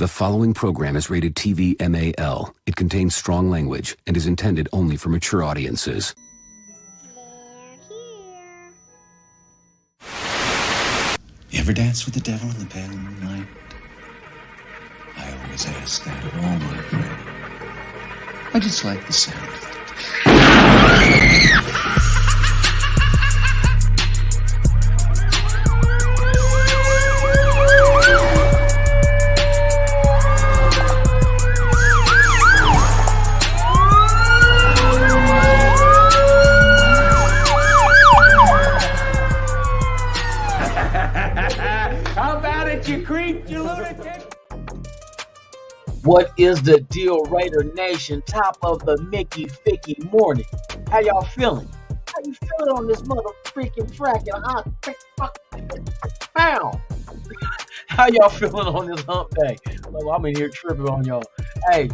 The following program is rated TV MAL. It contains strong language and is intended only for mature audiences. You ever dance with the devil in the pale moonlight? I always ask that of all my friends. I just like the sound of it. How about it, you creep, you lunatic? What is the deal, Raider Nation? Top of the Mickey Ficky morning. How y'all feeling? How you feeling on this mother freaking fracking hot pound? How y'all feeling on this hump day? Well, I'm in here tripping on y'all. Hey,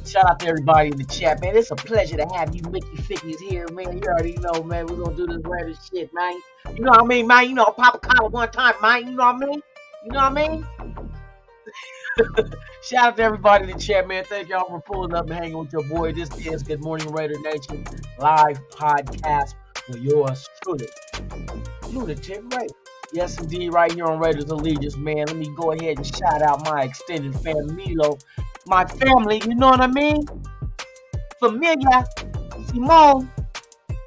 shout out to everybody in the chat, man. It's a pleasure to have you Mickey Fickies here, man. You already know, man. We're gonna do this Raider shit, man. You know what I mean, man? You know, pop a collar one time, man. You know what I mean? You know what I mean? Shout out to everybody in the chat, man. Thank y'all for pulling up and hanging with your boy. This is Good Morning Raider Nation live podcast for yours truly, Lunatic Raider. Yes, indeed, right here on Raiders Allegiance, man. Let me go ahead and shout out my extended family, my family. You know what I mean? Familia, Simone.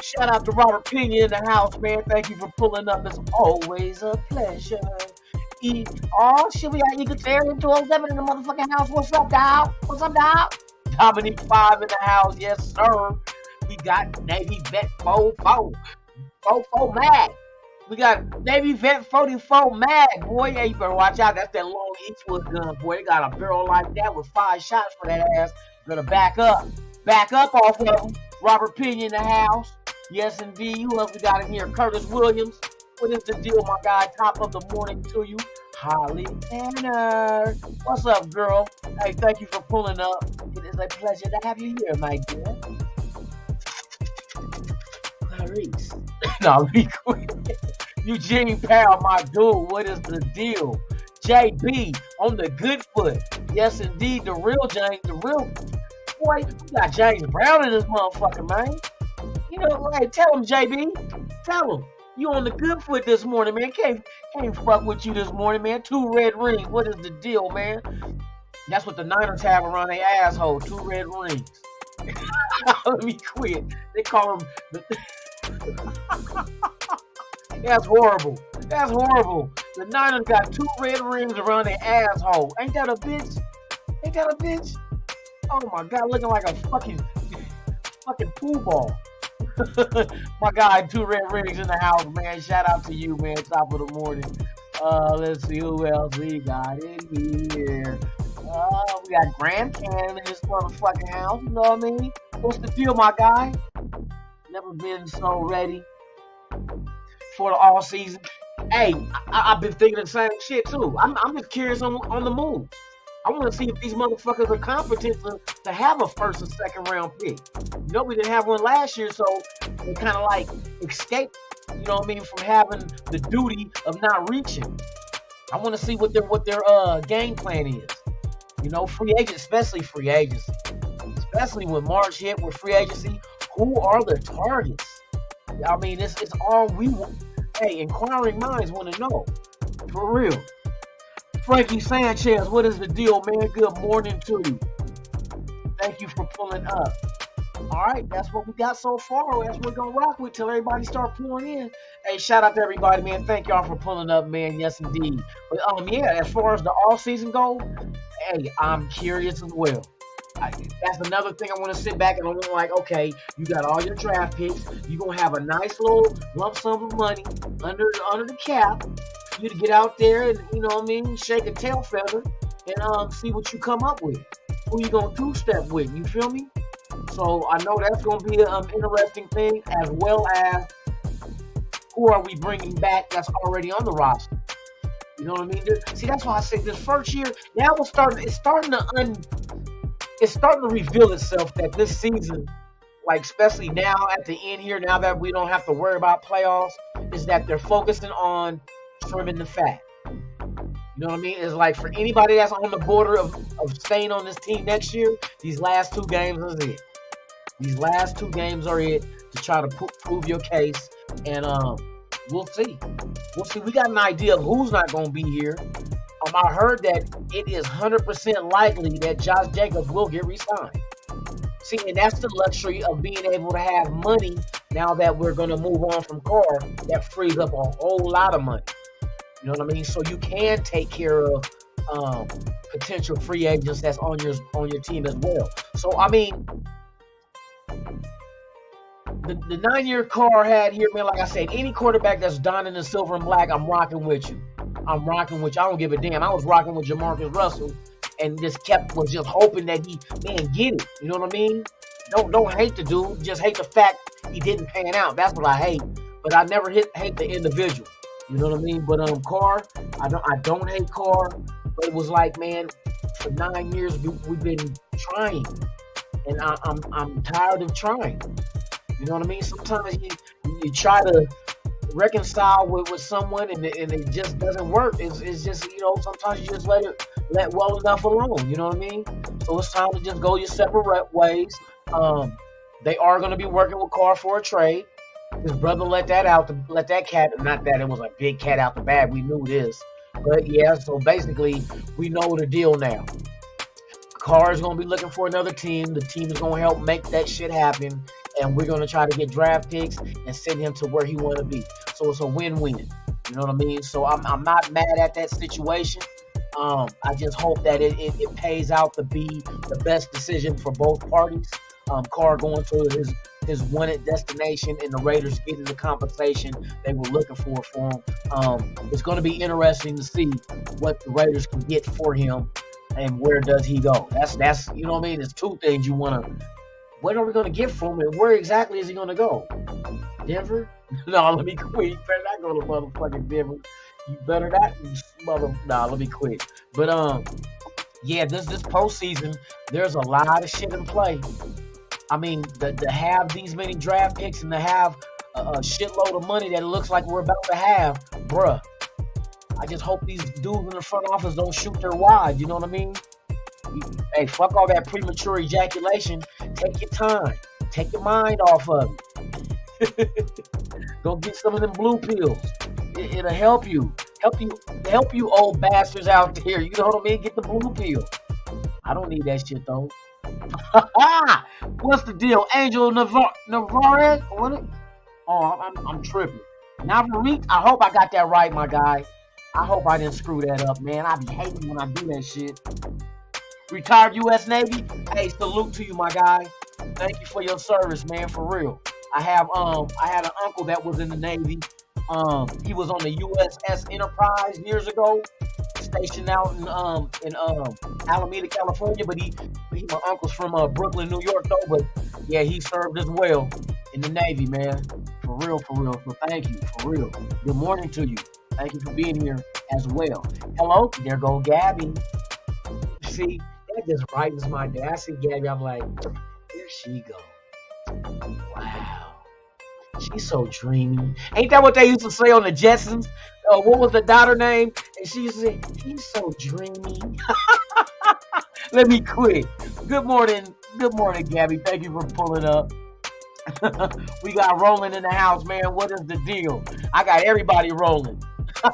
Shout out to Robert Pena in the house, man. Thank you for pulling up. It's always a pleasure. Oh, shit, we got Eagle Terry in 207 in the motherfucking house. What's up, dog? What's up, dog? Dominique 5 in the house. Yes, sir. We got Navy Vet 44 Mag. We got Navy Vet 44 Mag, boy. Yeah, you better watch out. That's that long Eastwood gun, boy. They got a barrel like that with 5 shots for that ass. Gonna back up off of them. Robert Pena in the house. Yes, indeed. Who else we got in here? Curtis Williams. What is the deal, my guy? Top of the morning to you. Holly Tanner. What's up, girl? Hey, thank you for pulling up. It is a pleasure to have you here, my dear. Clarice. No, be quick. Eugene Powell, my dude. What is the deal? JB on the good foot. Yes, indeed. The real James. The real boy. We got James Brown in this motherfucker, man. You know, hey, tell him, JB. Tell him. You on the good foot this morning, man. Can't fuck with you this morning, man. 2 red rings. What is the deal, man? That's what the Niners have around their asshole. 2 red rings. Let me quit. They call them. That's horrible. That's horrible. The Niners got 2 red rings around their asshole. Ain't that a bitch? Ain't that a bitch? Oh my God, looking like a fucking pool ball. My guy, 2 red rings in the house, man. Shout out to you, man. Top of the morning. Let's see who else we got in here. We got Grand Canyon in this motherfucking house. You know what I mean? What's the deal, my guy? Never been so ready for the all season. Hey, I've been thinking the same shit too. I'm just curious on the move. I want to see if these motherfuckers are competent to have a first and second round pick. You know, we didn't have one last year, so they kind of like escaped, you know what I mean, from having the duty of not reaching. I want to see what their game plan is. You know, free agents, especially free agency. Especially when March hit with free agency, who are the targets? I mean, it's all we want. Hey, inquiring minds want to know. For real. Frankie Sanchez, what is the deal, man? Good morning to you. Thank you for pulling up. All right, that's what we got so far. That's what we're going to rock with till everybody start pulling in. Hey, shout out to everybody, man. Thank y'all for pulling up, man. Yes, indeed. But, yeah, as far as the all-season goal, hey, I'm curious as well. That's another thing I want to sit back and I'm like, okay, you got all your draft picks. You're going to have a nice little lump sum of money under the cap. You to get out there and, you know what I mean, shake a tail feather and see what you come up with. Who you gonna two-step with, you feel me? So I know that's gonna be an interesting thing, as well as who are we bringing back that's already on the roster. You know what I mean? See, that's why I say this first year, now it's starting to reveal itself that this season, like especially now at the end here, now that we don't have to worry about playoffs, is that they're focusing on trimming the fat. You know what I mean? It's like for anybody that's on the border of staying on this team next year, these last 2 games is it. These last 2 games are it to try to prove your case, and we'll see. We'll see. We got an idea of who's not going to be here. I heard that it is 100% likely that Josh Jacobs will get re-signed. See, and that's the luxury of being able to have money now that we're going to move on from Carr. That frees up a whole lot of money. You know what I mean? So you can take care of potential free agents that's on your team as well. So, I mean, the 9-year Carr had here, man, like I said, any quarterback that's donning the silver and black, I'm rocking with you. I'm rocking with you. I don't give a damn. I was rocking with Jamarcus Russell and was just hoping that he, man, get it. You know what I mean? Don't hate the dude. Just hate the fact he didn't pan out. That's what I hate. But I never hate the individual. You know what I mean? But Carr, I don't hate Carr. But it was like, man, for 9 years we've been trying, and I'm tired of trying. You know what I mean? Sometimes you try to reconcile with someone and it just doesn't work. It's just, you know, sometimes you just let well enough alone. You know what I mean? So it's time to just go your separate ways. They are going to be working with Carr for a trade. His brother let that cat, not that it was a big cat out the bag. We knew this. But yeah, so basically we know the deal now. Carr is going to be looking for another team. The team is going to help make that shit happen. And we're going to try to get draft picks and send him to where he want to be. So it's a win-win. You know what I mean? So I'm not mad at that situation. I just hope that it pays out to be the best decision for both parties. Carr going to his wanted destination and the Raiders getting the compensation they were looking for him. It's going to be interesting to see what the Raiders can get for him and where does he go. That's you know what I mean? There's 2 things you want to. What are we going to get from him and where exactly is he going to go? Denver? No, let me quit. You better not go to motherfucking Denver. You better not. Nah, let me quit. But yeah, this postseason, there's a lot of shit in play. I mean, to have these many draft picks and to have a shitload of money that it looks like we're about to have, bruh. I just hope these dudes in the front office don't shoot their wad. You know what I mean? Hey, fuck all that premature ejaculation. Take your time. Take your mind off of it. Go get some of them blue pills. It'll help you. Help you old bastards out there. You know what I mean? Get the blue pill. I don't need that shit though. What's the deal? Angel Navarre? What? Oh, I'm tripping. Navarrete? I hope I got that right, my guy. I hope I didn't screw that up, man. I be hating when I do that shit. Retired U.S. Navy? Hey, salute to you, my guy. Thank you for your service, man, for real. I had an uncle that was in the Navy. He was on the USS Enterprise years ago, stationed out in Alameda, California. But my uncle's from Brooklyn, New York, though. But yeah, he served as well in the Navy, man. For real. So thank you, for real. Good morning to you. Thank you for being here as well. Hello, there go Gabby. See, that just brightens my day. I see Gabby, I'm like, there she goes. Wow. She's so dreamy. Ain't that what they used to say on the Jetsons? What was the daughter name? And she used to say, he's so dreamy. Let me quit. Good morning, Gabby. Thank you for pulling up. We got Roland in the house, man. What is the deal? I got everybody rolling.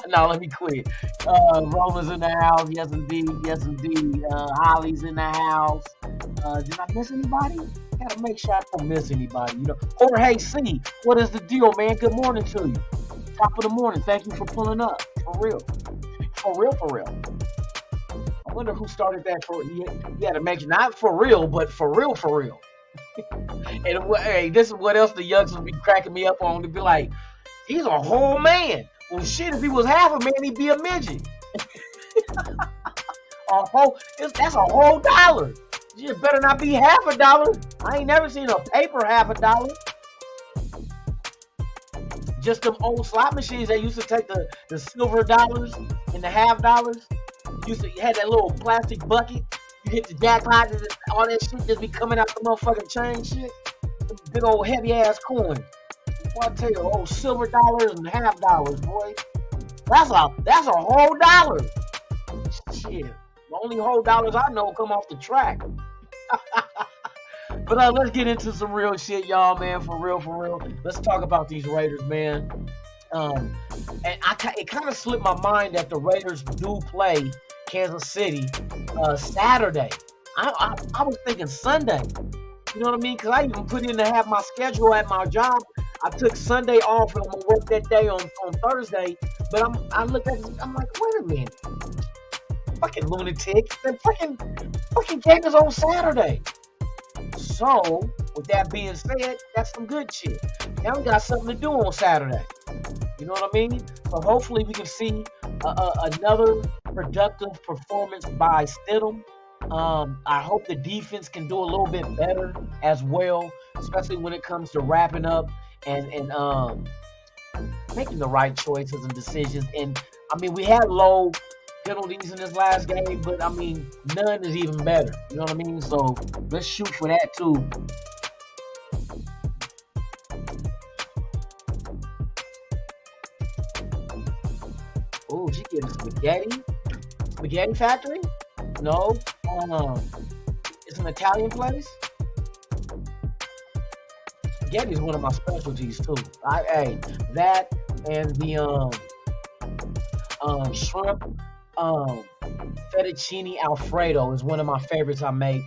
No, let me quit. Roland's in the house. Yes, indeed. Holly's in the house. Did I miss anybody? Gotta make sure I don't miss anybody. You know. Jorge C. What is the deal, man? Good morning to you. Top of the morning. Thank you for pulling up. For real. I wonder who started that for. You had to make not for real, but for real. And hey, this is what else the youngsters be cracking me up on. To be like, he's a whole man. Well, shit, if he was half a man, he'd be a midget. That's a whole dollar. You better not be half a dollar. I ain't never seen a paper half a dollar. Just them old slot machines that used to take the silver dollars and the half dollars. You had that little plastic bucket. You hit the jackpot and all that shit just be coming out the motherfucking chain shit. Big old heavy ass coins. Boy, I tell you, old silver dollars and half dollars, boy. That's a whole dollar. Shit. The only whole dollars I know come off the track. But let's get into some real shit, y'all, man. For real, for real. Let's talk about these Raiders, man. And it kind of slipped my mind that the Raiders do play Kansas City Saturday. I was thinking Sunday. You know what I mean? Because I even put in to have my schedule at my job. I took Sunday off and I'm gonna work that day on Thursday. But I looked at it, I'm like, wait a minute. Fucking lunatic. The fucking game is on Saturday. So, with that being said, that's some good shit. Now we got something to do on Saturday. You know what I mean? So hopefully we can see another productive performance by Stidham. I hope the defense can do a little bit better as well, especially when it comes to wrapping up and making the right choices and decisions. And I mean, we had low penalties in this last game, but I mean, none is even better. You know what I mean? So let's shoot for that too. Oh, she getting spaghetti factory? No, it's an Italian place. Spaghetti is one of my specialties too. That and the shrimp fettuccine Alfredo is one of my favorites I make.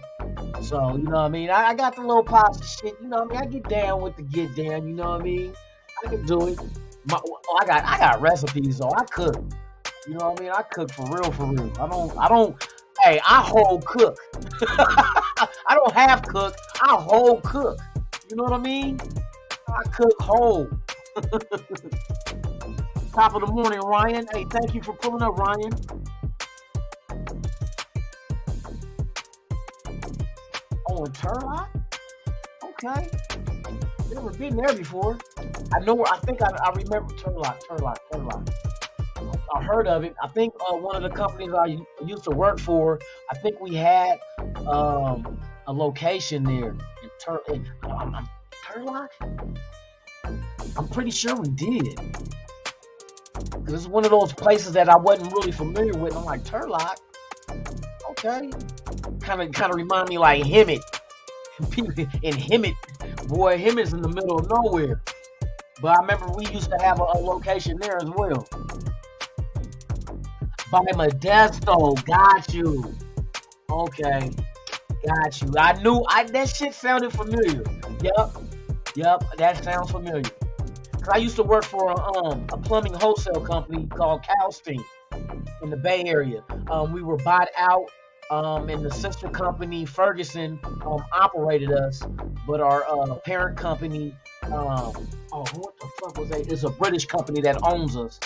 So, you know what I mean? I got the little pasta shit, you know what I mean? I get down with the get down, you know what I mean? I can do it. I got recipes, so I cook. You know what I mean? I cook for real, for real. I whole cook. I don't half cook, I whole cook. You know what I mean? I cook whole. Top of the morning, Ryan. Hey, thank you for pulling up, Ryan. Oh, in Turlock? Okay. Never been there before. I think I remember Turlock. I heard of it. I think one of the companies I used to work for, I think we had a location there in Turlock? I'm pretty sure we did. Because it's one of those places that I wasn't really familiar with. I'm like, Turlock? Okay. Kind of remind me like Hemet. In Hemet. Boy, Hemet's in the middle of nowhere. But I remember we used to have a location there as well. By Modesto, got you. Okay, got you. I knew that shit sounded familiar. Yep, that sounds familiar. Cause I used to work for a plumbing wholesale company called Calstein in the Bay Area. We were bought out, and the sister company Ferguson operated us, but our parent company, what the fuck was that? It's a British company that owns us.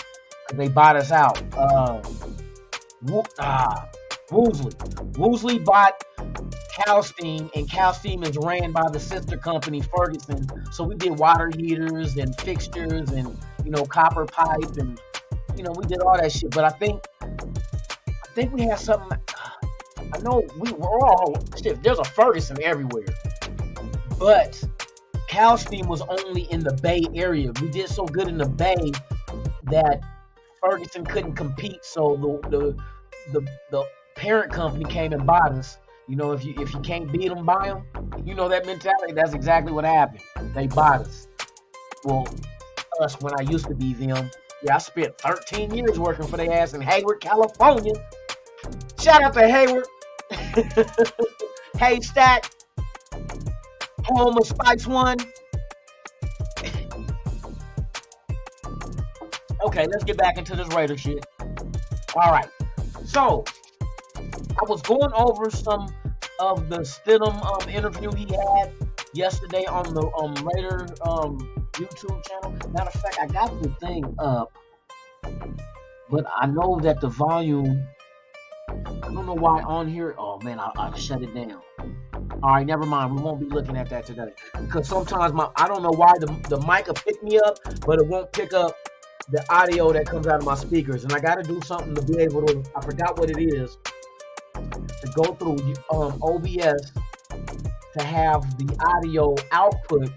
They bought us out. Woolsey bought Calstein, and Calstein is ran by the sister company Ferguson. So we did water heaters and fixtures and copper pipe and we did all that shit. But I think we had something. I know we're all shit. There's a Ferguson everywhere, but Calstein was only in the Bay Area. We did so good in the Bay that Ferguson couldn't compete, so the parent company came and bought us. If you can't beat them, buy them. That mentality. That's exactly what happened. They bought us. Well, us when I used to be them. Yeah, I spent 13 years working for their ass in Hayward, California. Shout out to Hayward. Haystack, home of Spice One. Okay, let's get back into this Raider shit. All right, so I was going over some of the Stidham interview he had yesterday on the Raider YouTube channel. Matter of fact, I got the thing up, but I know that the volume, I don't know why on here. Oh man, I shut it down. All right, never mind. We won't be looking at that today because sometimes I don't know why the mic will pick me up, but it won't pick up the audio that comes out of my speakers, and I got to do something to be able to. I forgot what it is to go through OBS to have the audio output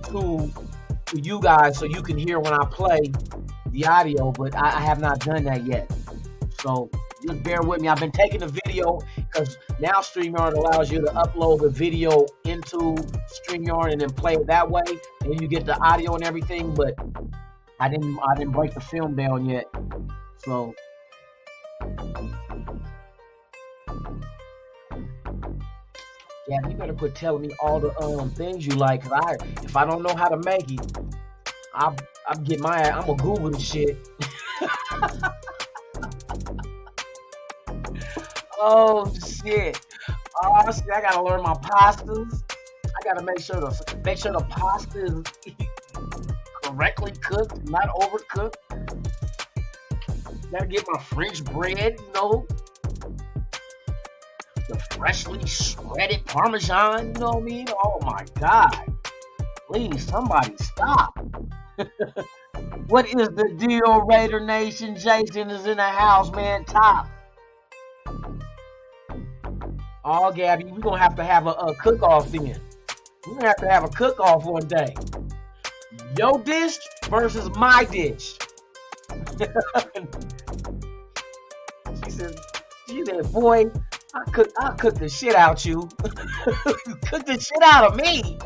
to you guys, so you can hear when I play the audio. But I have not done that yet. So Just bear with me. I've been taking the video because now StreamYard allows you to upload the video into StreamYard and then play it that way, and you get the audio and everything. But I didn't break the film down yet, so. Yeah, you better quit telling me all the things you like. Cause if I don't know how to make it, I'm gonna Google the shit. Oh shit! Oh shit! I gotta learn my pastas. I gotta make sure the pasta is correctly cooked, not overcooked. Gotta get my French bread, you know. The freshly shredded Parmesan, you know what I mean? Oh my God. Please, somebody stop. What is the deal, Raider Nation? Jason is in the house, man. Top. Oh, Gabby, we're going to have a cook-off then. We're going to have a cook-off one day. Your dish versus my dish. She said, boy, I'll cook the shit out you. Cook the shit out of me.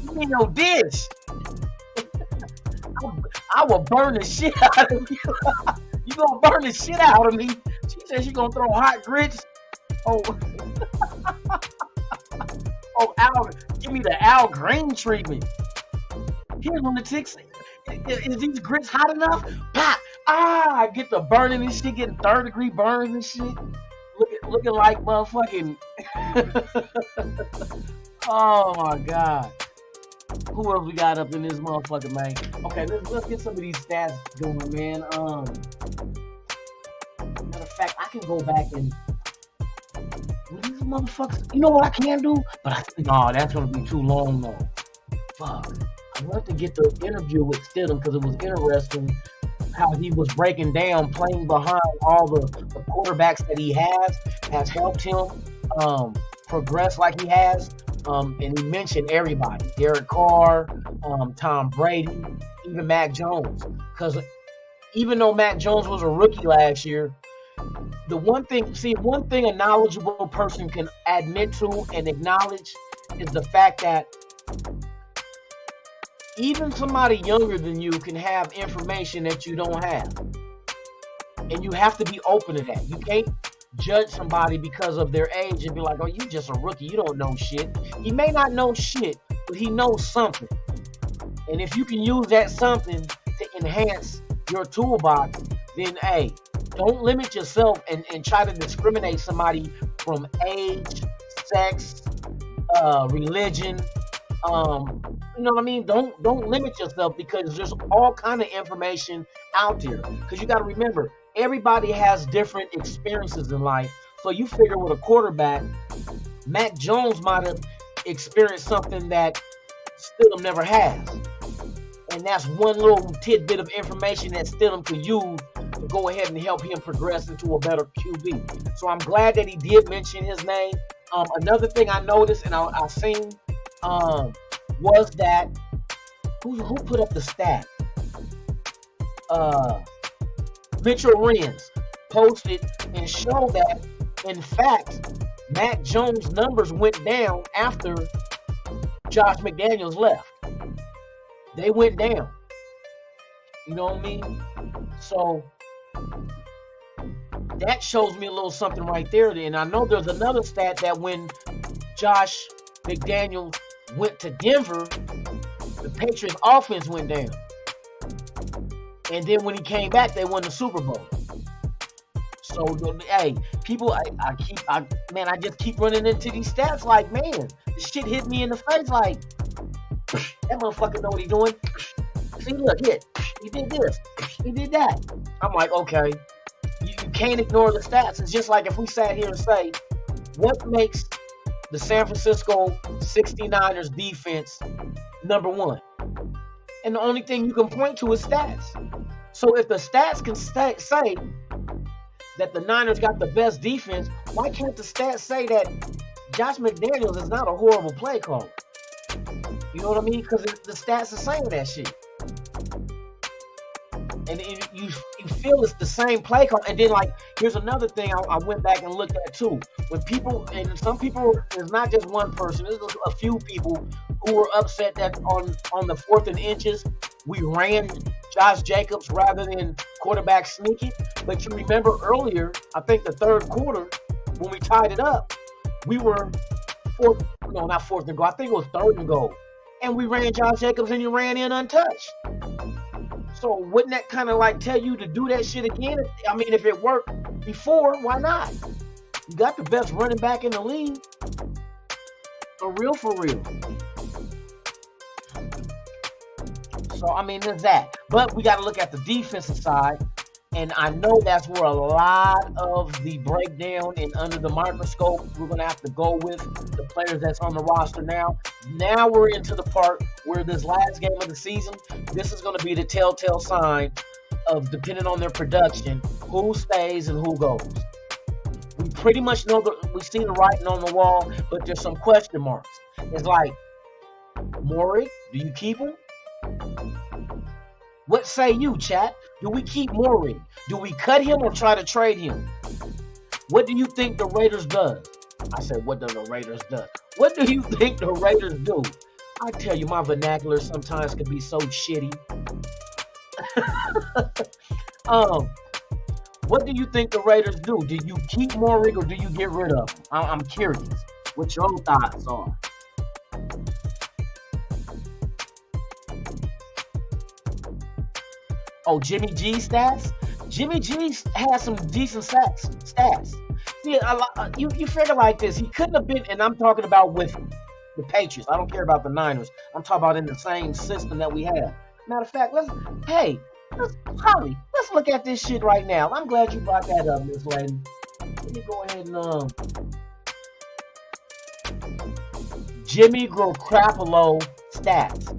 You mean your dish. I will burn the shit out of you. You gonna burn the shit out of me. She said she gonna throw hot grits. Oh, Al, give me the Al Green treatment. Here's when the chicks, is these grits hot enough? Pop! I get the burning and shit, getting 3rd-degree burns and shit. Looking like motherfucking. Oh my God. Who else we got up in this motherfucker, man? Okay, let's get some of these stats going, man. Matter of fact, I can go back and these motherfuckers. You know what I can do? But no, that's gonna be too long though. Fuck. I wanted to get the interview with Stidham because it was interesting how he was breaking down playing behind all the quarterbacks that he has helped him progress like he has. And he mentioned everybody, Derek Carr, Tom Brady, even Mac Jones. Because even though Mac Jones was a rookie last year, one thing a knowledgeable person can admit to and acknowledge is the fact that even somebody younger than you can have information that you don't have. And you have to be open to that. You can't judge somebody because of their age and be like, oh, you just a rookie, you don't know shit. He may not know shit, but he knows something. And if you can use that something to enhance your toolbox, then hey, don't limit yourself and try to discriminate somebody from age, sex, religion. You know what I mean? Don't limit yourself because there's all kind of information out there. Because you got to remember, everybody has different experiences in life. So you figure with a quarterback, Mac Jones might have experienced something that Stidham never has. And that's one little tidbit of information that Stidham could use to go ahead and help him progress into a better QB. So I'm glad that he did mention his name. Another thing I noticed and I seen was that who put up the stat? Mitchell Renz posted and showed that, in fact, Mac Jones' numbers went down after Josh McDaniels left. They went down. You know what I mean? So that shows me a little something right there. And I know there's another stat that when Josh McDaniels went to Denver, the Patriots offense went down. And then when he came back, they won the Super Bowl. So, hey, people, I just keep running into these stats like, man, this shit hit me in the face like, that motherfucker know what he's doing. See, look, here, he did this, he did that. I'm like, okay, you can't ignore the stats. It's just like if we sat here and say, what makes the San Francisco 69ers defense number one? And the only thing you can point to is stats. So if the stats can say that the Niners got the best defense, why can't the stats say that Josh McDaniels is not a horrible play caller? You know what I mean? Because the stats are saying that shit. And you feel it's the same play call. And then, like, here's another thing I went back and looked at too. When people, and some people, there's not just one person, there's a few people who were upset that on the 4th and inches, we ran Josh Jacobs rather than quarterback sneak it. But you remember earlier, I think the 3rd quarter, when we tied it up, we were not 4th and goal, I think it was 3rd and goal. And we ran Josh Jacobs and he ran in untouched. So wouldn't that kind of like tell you to do that shit again? I mean, if it worked before, why not? You got the best running back in the league. For real. So, I mean, there's that. But we got to look at the defensive side. And I know that's where a lot of the breakdown and under the microscope, we're going to have to go with the players that's on the roster now. Now we're into the part where this last game of the season, this is going to be the telltale sign of, depending on their production, who stays and who goes. We pretty much know we see the writing on the wall, but there's some question marks. It's like, Maury, do you keep him? What say you, chat? Do we keep Maury? Do we cut him or try to trade him? What do you think the Raiders does? I said, what do the Raiders do? What do you think the Raiders do? I tell you, my vernacular sometimes can be so shitty. What do you think the Raiders do? Do you keep Maury or do you get rid of him? I'm curious what your own thoughts are. Oh, Jimmy G stats? Jimmy G has some decent stats. See, you figure like this. He couldn't have been, and I'm talking about with the Patriots. I don't care about the Niners. I'm talking about in the same system that we have. Matter of fact, Holly, let's look at this shit right now. I'm glad you brought that up, Miss Lady. Let me go ahead and Jimmy Garoppolo stats.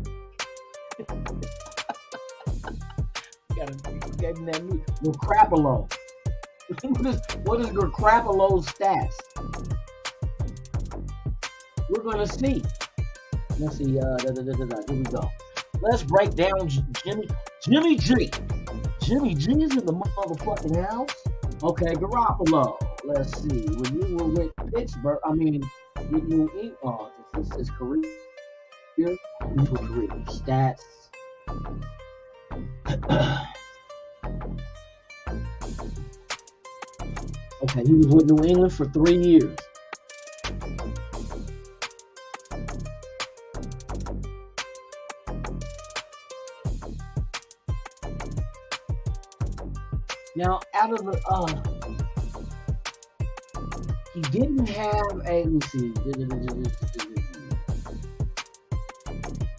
Getting that new Garoppolo. What is Garoppolo's stats? We're gonna see. Let's see. Here we go. Let's break down Jimmy G. Jimmy G is in the motherfucking house. Okay, Garoppolo. Let's see. When you were with Pittsburgh, with New England. Oh, this is his career. Career stats. Okay, he was with New England for 3 years. Now, out of the he didn't have a, let's see.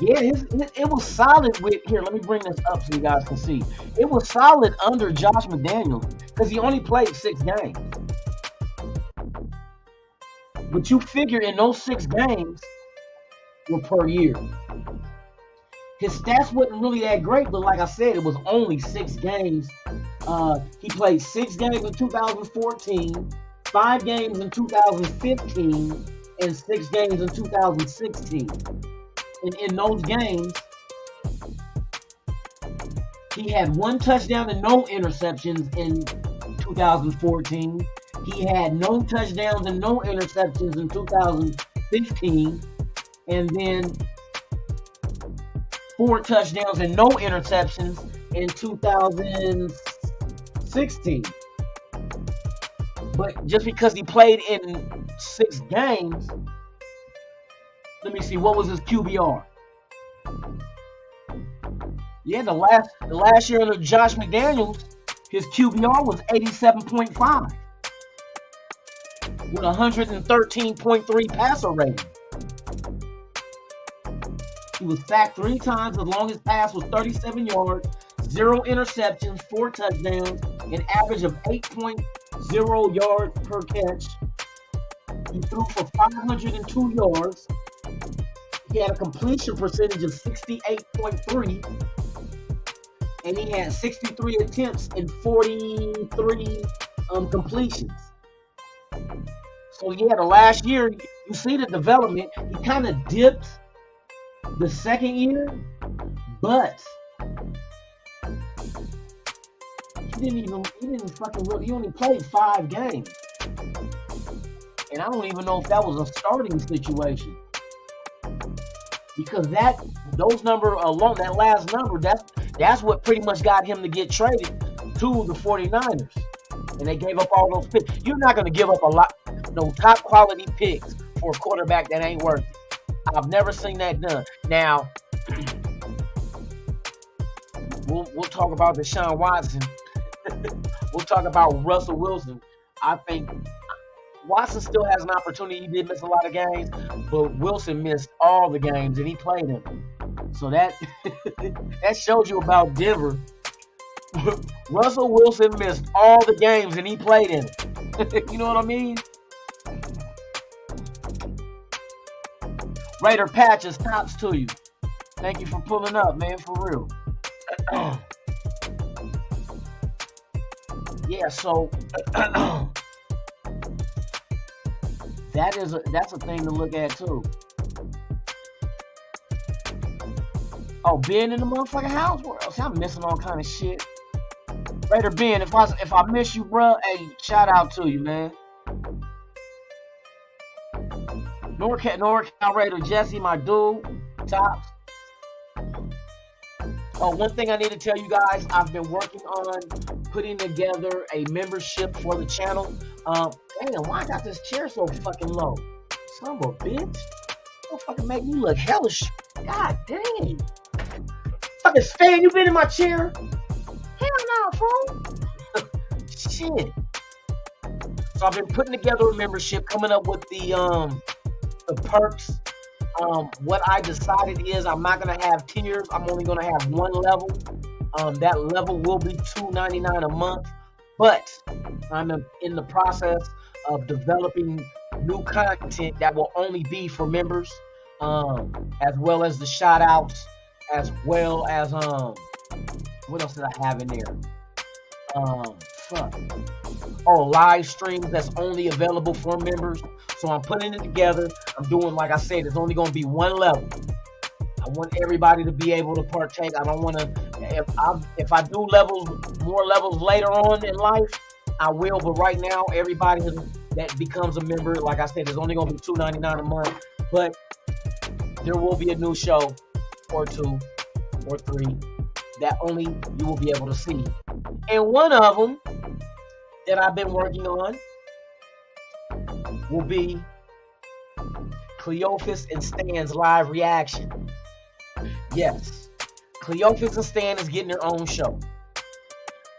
Yeah, it was solid with, here, let me bring this up so you guys can see. It was solid under Josh McDaniels because he only played 6 games. But you figure in those 6 games were per year. His stats wasn't really that great, but like I said, it was only 6 games. He played 6 games in 2014, 5 games in 2015, and 6 games in 2016. And in those games, he had 1 touchdown and no interceptions in 2014. He had no touchdowns and no interceptions in 2015. And then 4 touchdowns and no interceptions in 2016. But just because he played in 6 games, let me see, what was his QBR? Yeah, the last year under Josh McDaniels, his QBR was 87.5 with 113.3 passer rating. He was sacked 3 times. His longest pass was 37 yards, 0 interceptions, 4 touchdowns, an average of 8.0 yards per catch. He threw for 502 yards. He had a completion percentage of 68.3, and he had 63 attempts and 43 completions. So yeah, the last year, you see the development. He kind of dipped the second year, but he only played 5 games. And I don't even know if that was a starting situation. Because those number alone, that last number, that's what pretty much got him to get traded to the 49ers. And they gave up all those picks. You're not going to give up no top quality picks for a quarterback that ain't worth it. I've never seen that done. Now, we'll talk about Deshaun Watson. We'll talk about Russell Wilson. I think Watson still has an opportunity. He did miss a lot of games, but Wilson missed all the games and he played them. So that shows you about Denver. Russell Wilson missed all the games and he played in it. You know what I mean? Raider Patches, tops to you. Thank you for pulling up, man, for real. Yeah, so that's a thing to look at too. Oh, Ben in the motherfucking house? Where else? I'm missing all kind of shit. Raider Ben, if I miss you, bruh, hey, shout out to you, man. NorCal Raider Jesse, my dude, tops. Oh, one thing I need to tell you guys, I've been working on putting together a membership for the channel. Damn, why I got this chair so fucking low? Son of a bitch. Don't fucking make me look hellish. God dang. Fucking Stan, you been in my chair? Hell no, fool. Shit. So I've been putting together a membership, coming up with the perks. What I decided is I'm not gonna have tiers. I'm only gonna have one level. That level will be $2.99 a month, but I'm in the process of developing new content that will only be for members, as well as the shout outs, as well as what else did I have in there? Live streams that's only available for members. So I'm putting it together. I'm doing, like I said, it's only going to be one level. I want everybody to be able to partake. I don't want to, if I do more levels later on in life, I will. But right now, everybody that becomes a member, like I said, is only going to be $2.99 a month. But there will be a new show or 2 or 3 that only you will be able to see. And one of them that I've been working on will be Cleophas and Stan's live reaction. Yes, Cleophas and Stan is getting their own show.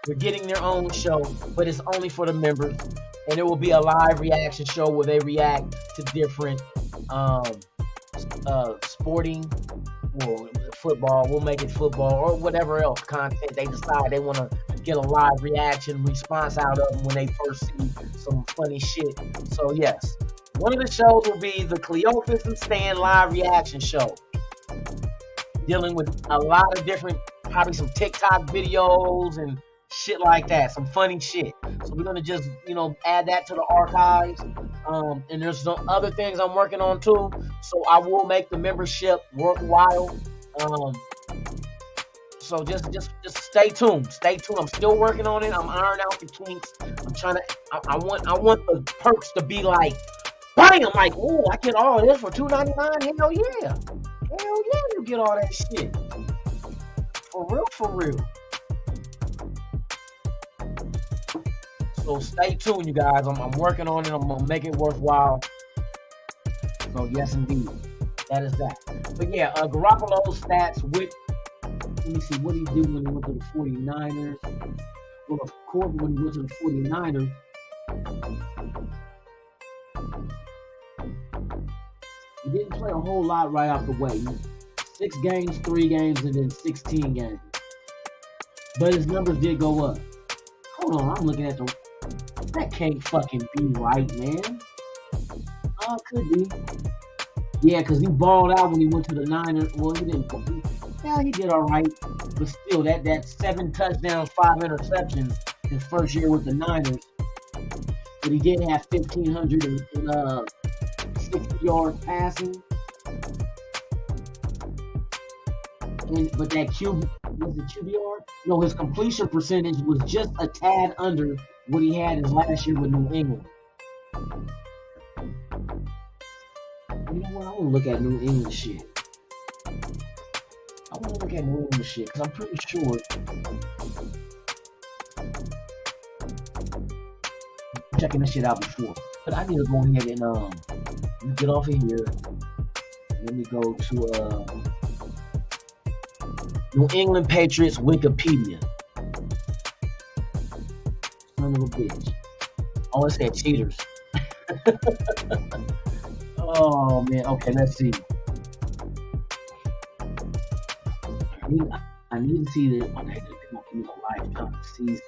They're getting their own show, but it's only for the members. And it will be a live reaction show where they react to different sporting, or football, we'll make it football, or whatever else content they decide they want to get a live reaction response out of them when they first see some funny shit. So yes, one of the shows will be the Cleophas and Stan live reaction show, dealing with a lot of different, probably some TikTok videos and shit like that, some funny shit. So we're gonna just, add that to the archives. And there's some other things I'm working on too. So I will make the membership worthwhile. So just stay tuned. Stay tuned. I'm still working on it. I'm ironing out the kinks. I'm trying to. I want the perks to be like, bam! Like, oh, I get all this for $2.99. Hell yeah! Hell yeah! You get all that shit. For real, for real. So stay tuned, you guys. I'm working on it. I'm gonna make it worthwhile. So yes, indeed, that is that. But yeah, Garoppolo's stats with. Let me see what he did when he went to the 49ers. Well, of course, when he went to the 49ers, he didn't play a whole lot right off the way. 6 games, 3 games, and then 16 games. But his numbers did go up. Hold on, I'm looking at the. That can't fucking be right, man. Oh, it could be. Yeah, because he balled out when he went to the Niners. Well, he didn't. Yeah, he did all right. But still, that 7 touchdowns, 5 interceptions his first year with the Niners. But he did have 1,560 yards passing. But that was it QBR? No, his completion percentage was just a tad under what he had his last year with New England. You know what? I want to look at New England shit. Because I'm pretty sure. I'm checking this shit out before. But I need to go ahead and get off of here. Let me go to New England Patriots Wikipedia. Son of a bitch. Oh, it said cheaters. Oh man. Okay, let's see. I need to see this. Okay, they won't give me a lifetime season.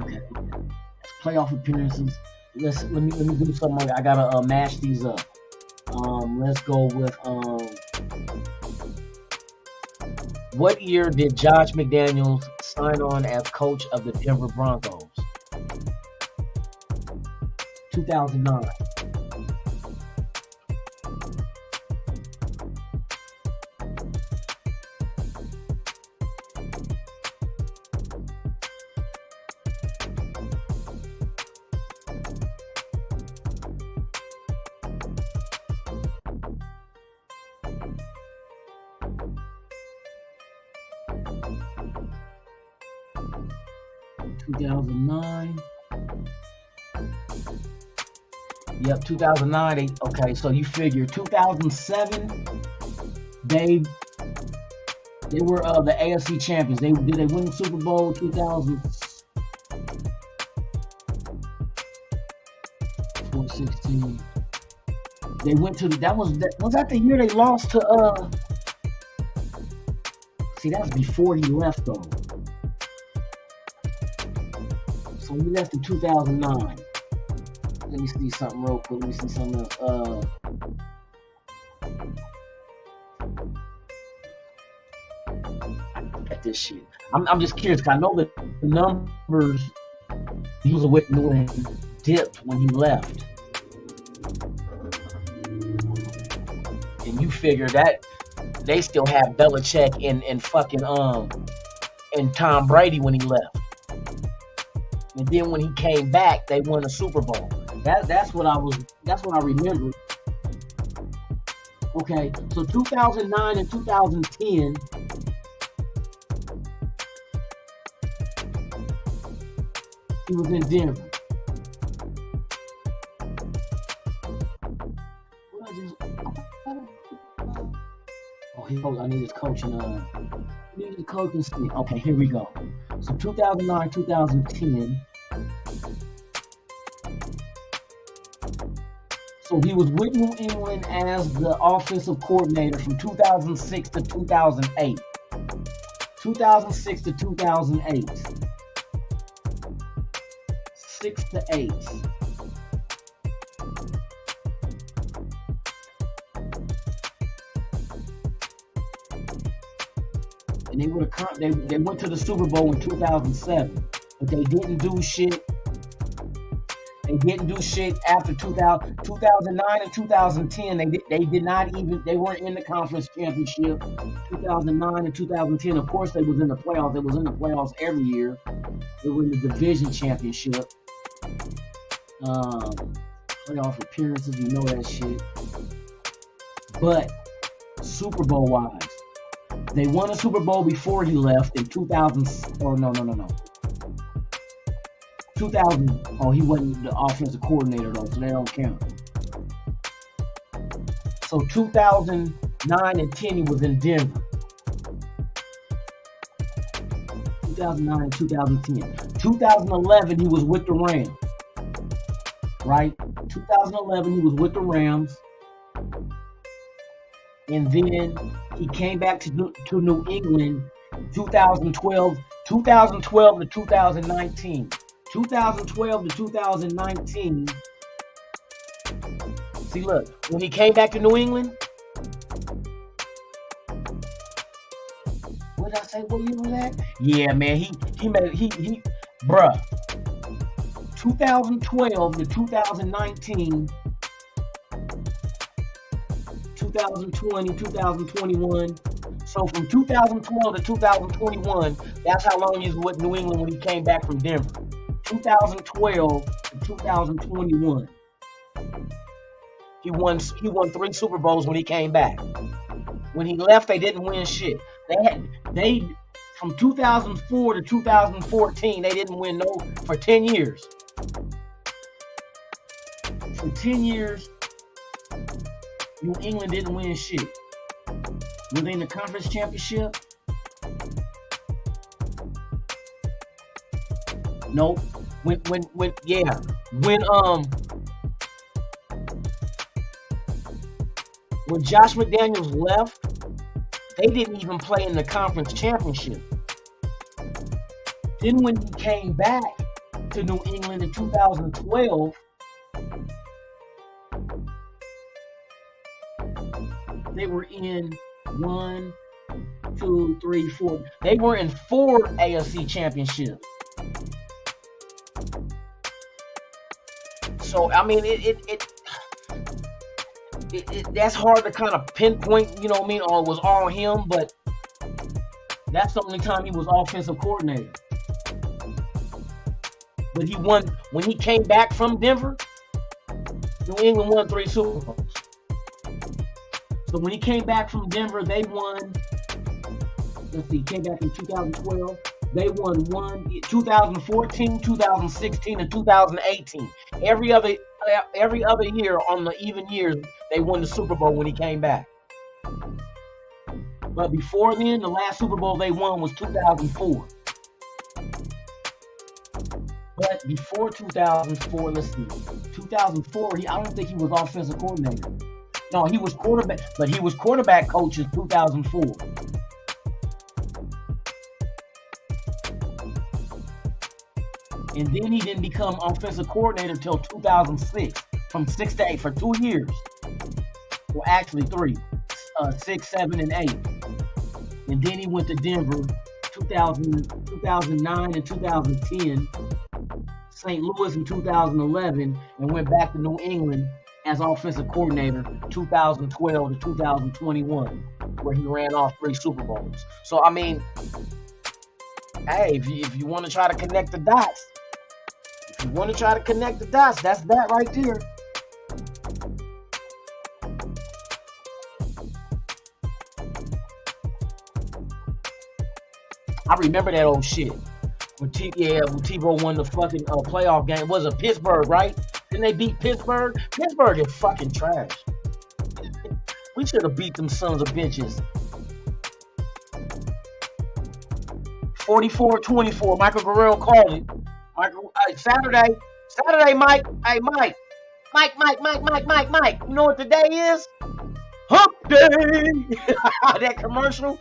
Okay. Playoff appearances. Let me do something. I gotta mash these up. Let's go with what year did Josh McDaniels sign on as coach of the Denver Broncos? 2009. Yep, 2009. Okay, so you figure 2007. They were the AFC champions. Did they win the Super Bowl 2016? They went to was that the year they lost to See, that's before he left though. So he left in 2009. Let me see something real quick. Let me see something else. At this shit. I'm just curious because I know that the numbers he was with New England dipped when he left. And you figure that they still have Belichick and fucking and Tom Brady when he left. And then when he came back, they won a Super Bowl. That's what I remember. Okay, so 2009 and 2010. He was in Denver. I need his coaching. Scheme. Okay, here we go. So 2009, 2010. So he was with New England as the offensive coordinator from 2006 to 2008. 2006 to 2008. 6 to 8. And they went to the Super Bowl in 2007, but they didn't do shit. They didn't do shit after 2009 and 2010. They weren't in the conference championship. 2009 and 2010, of course, they was in the playoffs. They was in the playoffs every year. They were in the division championship. Playoff appearances, you know that shit. But Super Bowl wise, they won a Super Bowl before he left in 2000. Or no. 2000. Oh, he wasn't the offensive coordinator though, so they don't count. So 2009 and 10, he was in Denver. 2009 and 2010. 2011, he was with the Rams. Right? 2011, he was with the Rams. And then he came back to New England 2012 to 2019. 2012 to 2019. See, look, when he came back to New England, what did I say? What year was that? Yeah, man, he bruh. 2012 to 2019. 2020, 2021. So from 2012 to 2021, that's how long he's with New England when he came back from Denver. 2012 to 2021. He won 3 Super Bowls when he came back. When he left, they didn't win shit. They from 2004 to 2014, they didn't win for 10 years. For 10 years, New England didn't win shit. Were they in the conference championship? Nope. When Josh McDaniels left, they didn't even play in the conference championship. Then when he came back to New England in 2012, they were in 1, 2, 3, 4. They were in 4 AFC championships. So I mean, that's hard to kind of pinpoint, you know what I mean, or it was all him, but that's the only time he was offensive coordinator. But he won, when he came back from Denver, New England won 3 Super Bowls. So when he came back from Denver, they won, came back in 2012. They won 2014, 2016, and 2018. Every other year on the even years, they won the Super Bowl when he came back. But before then, the last Super Bowl they won was 2004. But before 2004, let's see, 2004, I don't think he was offensive coordinator. No, he was quarterback, but he was quarterback coach in 2004. And then he didn't become offensive coordinator until 2006, from 6 to 8 for 2 years. Well, actually 3, 6, 7, and 8. And then he went to Denver 2009 and 2010, St. Louis in 2011, and went back to New England as offensive coordinator 2012 to 2021, where he ran off 3 Super Bowls. So, I mean, hey, if you want to try to connect the dots, that's that right there. I remember that old shit. When Tebow won the fucking playoff game. Was it Pittsburgh, right? Didn't they beat Pittsburgh? Pittsburgh is fucking trash. We should have beat them sons of bitches. 44-24. Michael Guerrero called it. Saturday, Mike. Hey, Mike. Mike. You know what the day is? Hump Day. That commercial.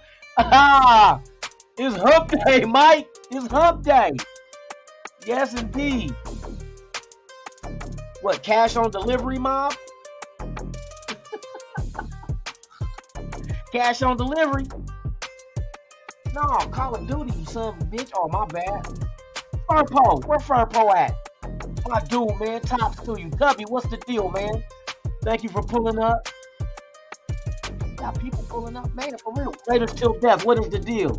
It's Hump Day, Mike. It's Hump Day. Yes, indeed. What, cash on delivery, mob? Cash on delivery? No, Call of Duty, you son of a bitch. Oh, my bad. Furpo, where Furpo at? My dude, man. Tops to you. Gubby, what's the deal, man? Thank you for pulling up. Got people pulling up, man, for real. Raiders till death. What is the deal?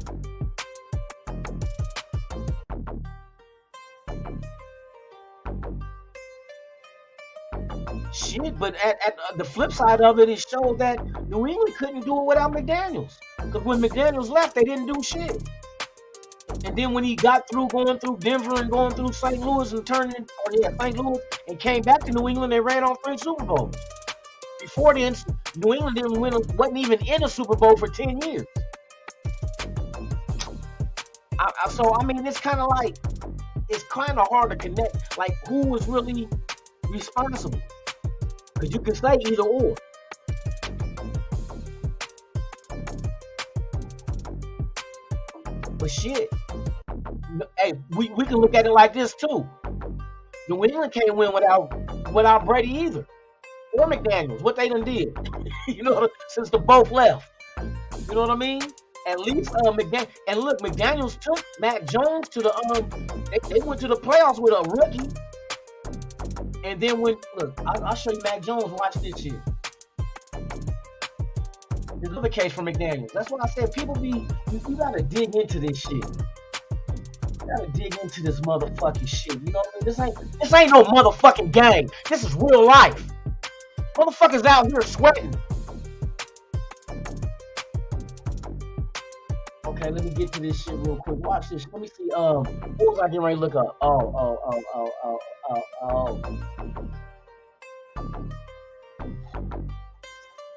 Shit, but at the flip side of it, it showed that New England couldn't do it without McDaniels. Because when McDaniels left, they didn't do shit. And then when he got through going through Denver and going through St. Louis and St. Louis and came back to New England, they ran off 3 Super Bowls. Before then, New England wasn't even in a Super Bowl for 10 years. So I mean, it's kind of hard to connect. Like, who was really responsible? Because you can say either or. But shit, hey, we can look at it like this too. New England can't win without Brady either, or McDaniels. What they done did, since the both left. You know what I mean? At least McDaniels took Mac Jones to the they went to the playoffs with a rookie. And then I'll show you Mac Jones. Watch this shit. There's another case for McDaniels. That's why I said people you gotta dig into this shit. You gotta dig into this motherfucking shit. You know what I mean? This ain't no motherfucking game. This is real life. Motherfuckers out here sweating. Okay, let me get to this shit real quick. Watch this. Let me see. What was I getting ready to look up?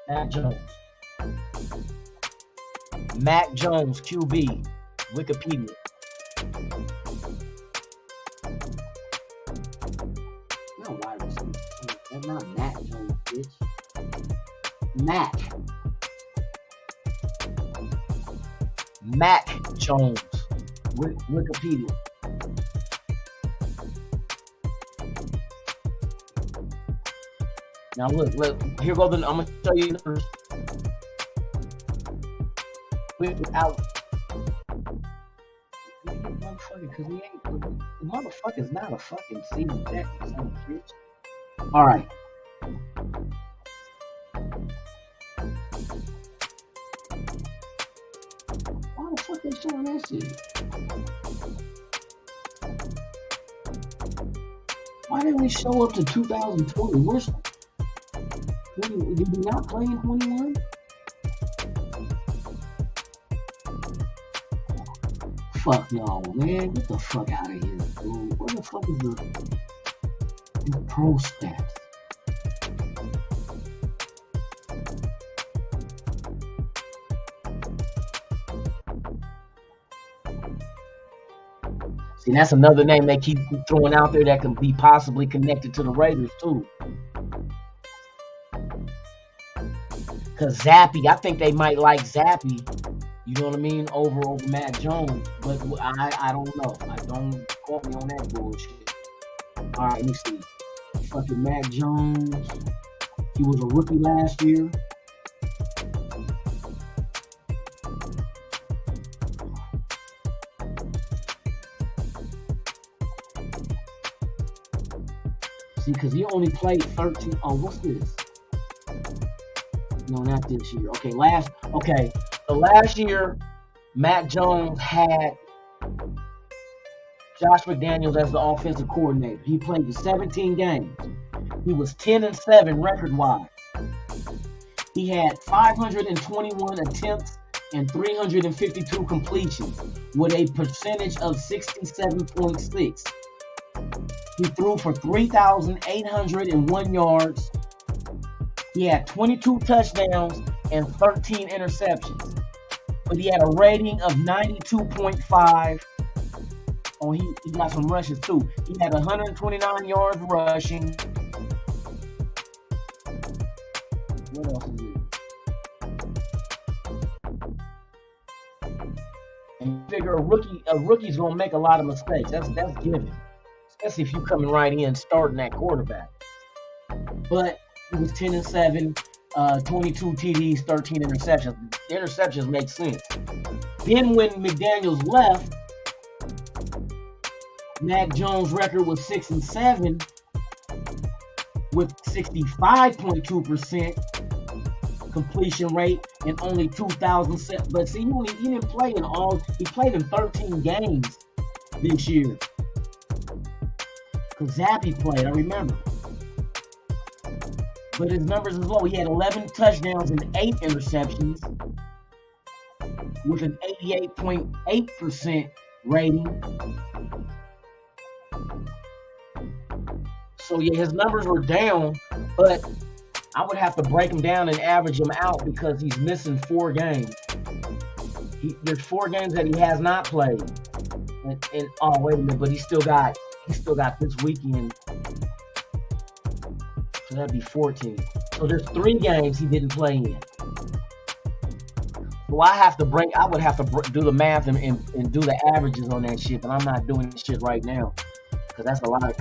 Mac Jones. Mac Jones, QB, Wikipedia. No wide receiver. That's not Mac Jones, bitch. Mac. Mac Jones, Wikipedia. Now look, here go I'm gonna show you the numbers. Without motherfucker, cause the motherfucker's not a fucking season back, son of a bitch. All right. Why the fuck they showing that shit? Why didn't we show up to 2020? Did we not play in 21? Fuck y'all, man. Get the fuck out of here, dude. Where the fuck is the pro stats? See, that's another name they keep throwing out there that can be possibly connected to the Raiders too. Cause Zappy, I think they might like Zappy, you know what I mean, over Mac Jones. But I don't know. I don't quote me on that bullshit. All right, let me see. Fucking Mac Jones. He was a rookie last year. See, because he only played 13. Oh, what's this? No, not this year. Okay, the last year, Mac Jones had Josh McDaniels as the offensive coordinator. He played in 17 games. He was 10-7 record-wise. He had 521 attempts and 352 completions with a percentage of 67.6. He threw for 3,801 yards. He had 22 touchdowns and 13 interceptions. But he had a rating of 92.5. Oh, he got some rushes too. He had 129 yards rushing. What else is it? And you figure a rookie's gonna make a lot of mistakes. That's given. Especially if you coming right in starting that quarterback. But he was 10-7, 22 TDs, 13 interceptions. The interceptions make sense. Then when McDaniels left, Mac Jones' record was 6-7 with 65.2% completion rate and only 2,000. But see, he didn't play in all. He played in 13 games this year. Because Zappy played, I remember. But his numbers is low. He had 11 touchdowns and 8 interceptions with an 88.8% rating. So yeah, his numbers were down, but I would have to break him down and average him out because he's missing 4 games. There's 4 games that he has not played. And oh wait a minute, but he still got this weekend. So that'd be 14. So there's 3 games he didn't play in. So I would have to do the math and do the averages on that shit, but I'm not doing this shit right now. Because that's a lot of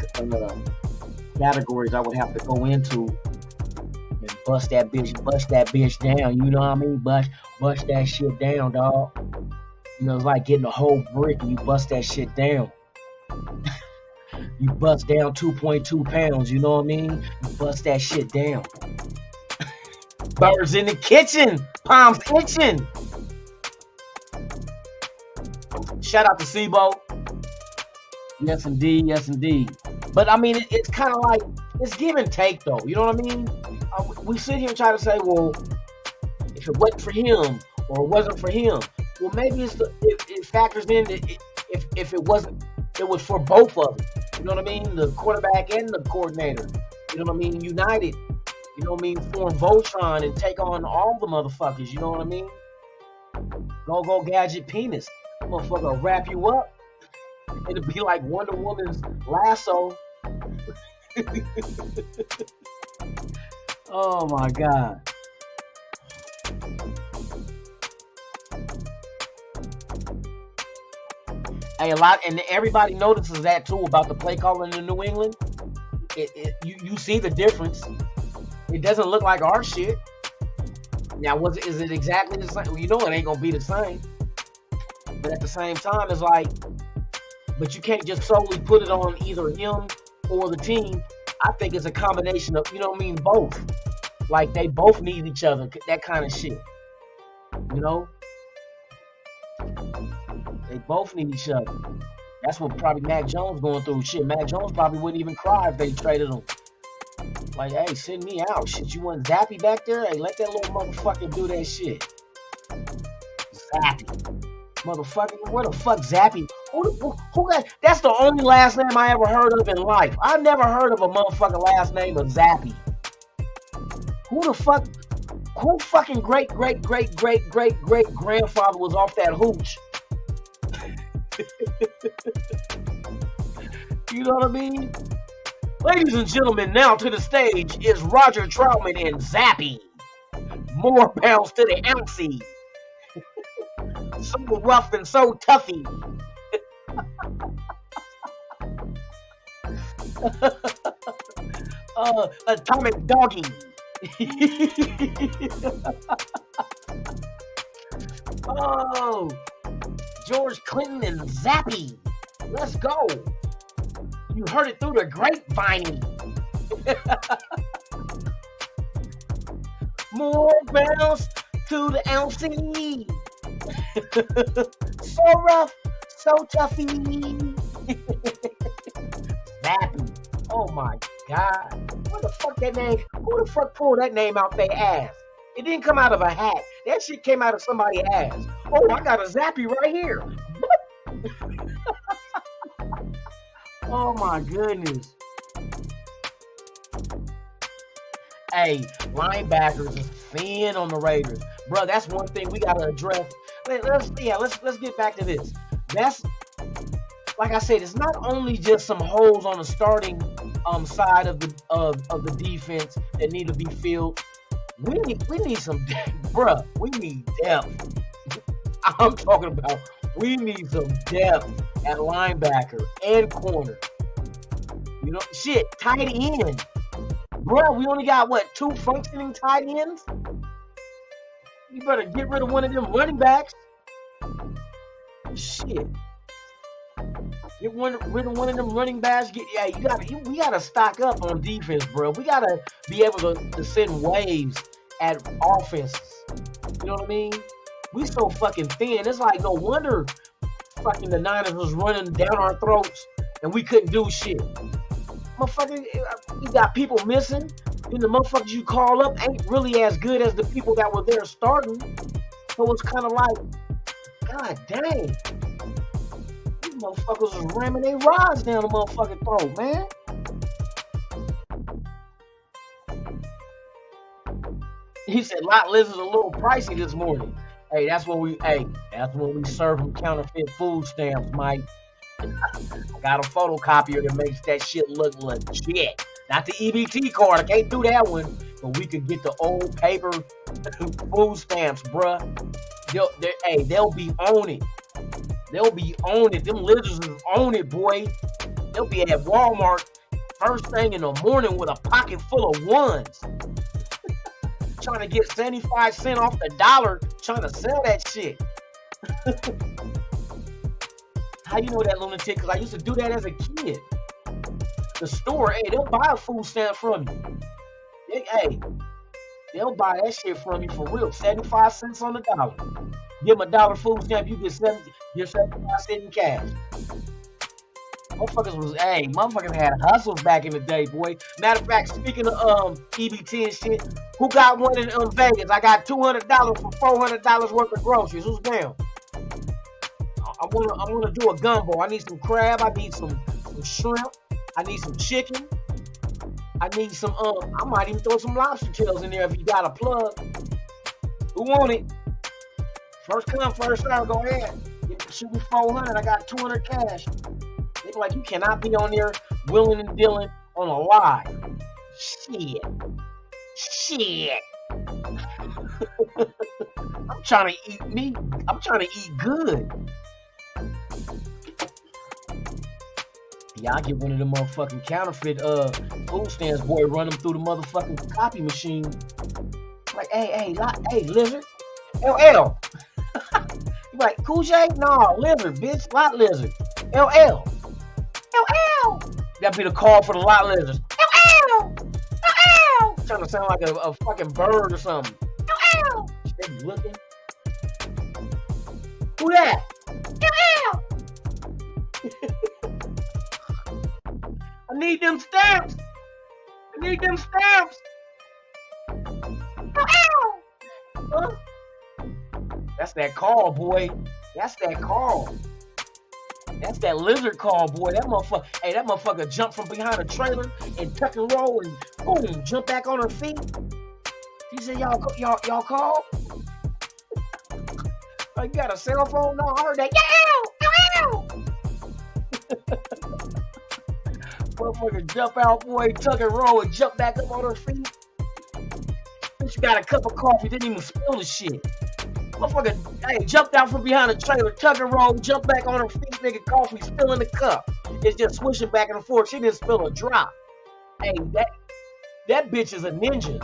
categories I would have to go into and bust that bitch down. You know what I mean? Bust that shit down, dog. You know, it's like getting a whole brick and you bust that shit down. You bust down 2.2 pounds, you know what I mean? You bust that shit down. Birds in the kitchen. Palms itching. Shout out to Sibo. Yes, indeed. Yes, indeed. But I mean, it's kind of like, it's give and take, though. You know what I mean? We sit here and try to say, well, if it wasn't for him or it wasn't for him, well, maybe it factors in that if it wasn't, it was for both of them. You know what I mean? The quarterback and the coordinator. You know what I mean? United. You know what I mean? Form Voltron and take on all the motherfuckers. You know what I mean? Go gadget penis. Motherfucker will wrap you up. It'll be like Wonder Woman's lasso. Oh my God. Hey, a lot, and everybody notices that too about the play calling in New England. You see the difference. It doesn't look like our shit. Now, is it exactly the same? Well, you know it ain't gonna be the same. But at the same time, it's like, but you can't just solely put it on either him or the team. I think it's a combination of, you know what I mean, both. Like, they both need each other, that kind of shit. You know? They both need each other. That's what probably Mac Jones going through. Shit, Mac Jones probably wouldn't even cry if they traded him. Like, hey, send me out. Shit, you want Zappy back there? Hey, let that little motherfucker do that shit. Zappy. Motherfucker, where the fuck Zappy? Who that's the only last name I ever heard of in life. I never heard of a motherfucking last name of Zappy. Who fucking great grandfather was off that hooch? You know what I mean? Ladies and gentlemen, now to the stage is Roger Troutman and Zappy. More pounds to the ounce. So rough and so toughy. Atomic doggy. Oh, George Clinton and Zappy. Let's go. You heard it through the grapevine. More pounds to the ounce. So rough, so toughy. Zappy. Oh my God. What the fuck that name? Who the fuck pulled that name out their ass? It didn't come out of a hat. That shit came out of somebody's ass. Oh, I got a Zappy right here. Oh my goodness. Hey, linebackers is thin on the Raiders. Bro, that's one thing we gotta address. Let's get back to this. That's, like I said, it's not only just some holes on the starting side of the defense that need to be filled. We need some, bruh. We need depth. I'm talking about we need some depth at linebacker and corner. You know, shit, tight end. Bruh, we only got what, 2 functioning tight ends? You better get rid of one of them running backs. Shit. Get rid of one of them running backs. We gotta stock up on defense, bro. We gotta be able to send waves at offenses. You know what I mean? We so fucking thin. It's like no wonder fucking the Niners was running down our throats and we couldn't do shit. Motherfucker, you got people missing. And the motherfuckers you call up ain't really as good as the people that were there starting. So it's kind of like, God dang. These motherfuckers was ramming their rods down the motherfucking throat, man. He said Lot Liz is a little pricey this morning. Hey, that's when we serve them counterfeit food stamps, Mike. I got a photocopier that makes that shit look legit. Not the EBT card, I can't do that one. But we could get the old paper food stamps, bruh. They'll be on it. They'll be on it. Them lizards is on it, boy. They'll be at Walmart first thing in the morning with a pocket full of ones. Trying to get 75 cents off the dollar, trying to sell that shit. How you know that, lunatic? Because I used to do that as a kid. The store, hey, they'll buy a food stamp from you. They'll buy that shit from you for real. 75 cents on the dollar. Give them $1 food stamp, you get 75 cents in cash. Motherfuckers had hustles back in the day, boy. Matter of fact, speaking of EBT and shit, who got one in Vegas? I got $200 for $400 worth of groceries. Who's down? I wanna do a gumbo. I need some crab. I need some shrimp. I need some chicken. I need some I might even throw some lobster tails in there if you got a plug. Who want it? First come, first serve. Go ahead. Shoot me 400. I got 200 cash. They be like, you cannot be on there willing and dealing on a lie. Shit. I'm trying to eat meat. I'm trying to eat good. Yeah, I get one of them motherfucking counterfeit food stands, boy, run them through the motherfucking copy machine. Like, hey, lizard. LL. You like, Cool J? No, lizard, bitch. Lot lizard. LL. That'd be the call for the lot lizards. Trying to sound like a fucking bird or something. They be looking. Who that? I need them stamps. Huh? That's that call, boy. That's that call. That's that lizard call, boy. That motherfucker jumped from behind a trailer and tuck and roll and boom, jump back on her feet. He said, y'all call? Oh, you got a cell phone? No, I heard that. Motherfucker jump out, boy, tuck and roll and jump back up on her feet. Bitch, you got a cup of coffee, didn't even spill the shit. Motherfucker, jumped out from behind a trailer, tuck and roll, jumped back on her feet, nigga, coffee spilling the cup. It's just swishing back and forth. She didn't spill a drop. Hey, that bitch is a ninja.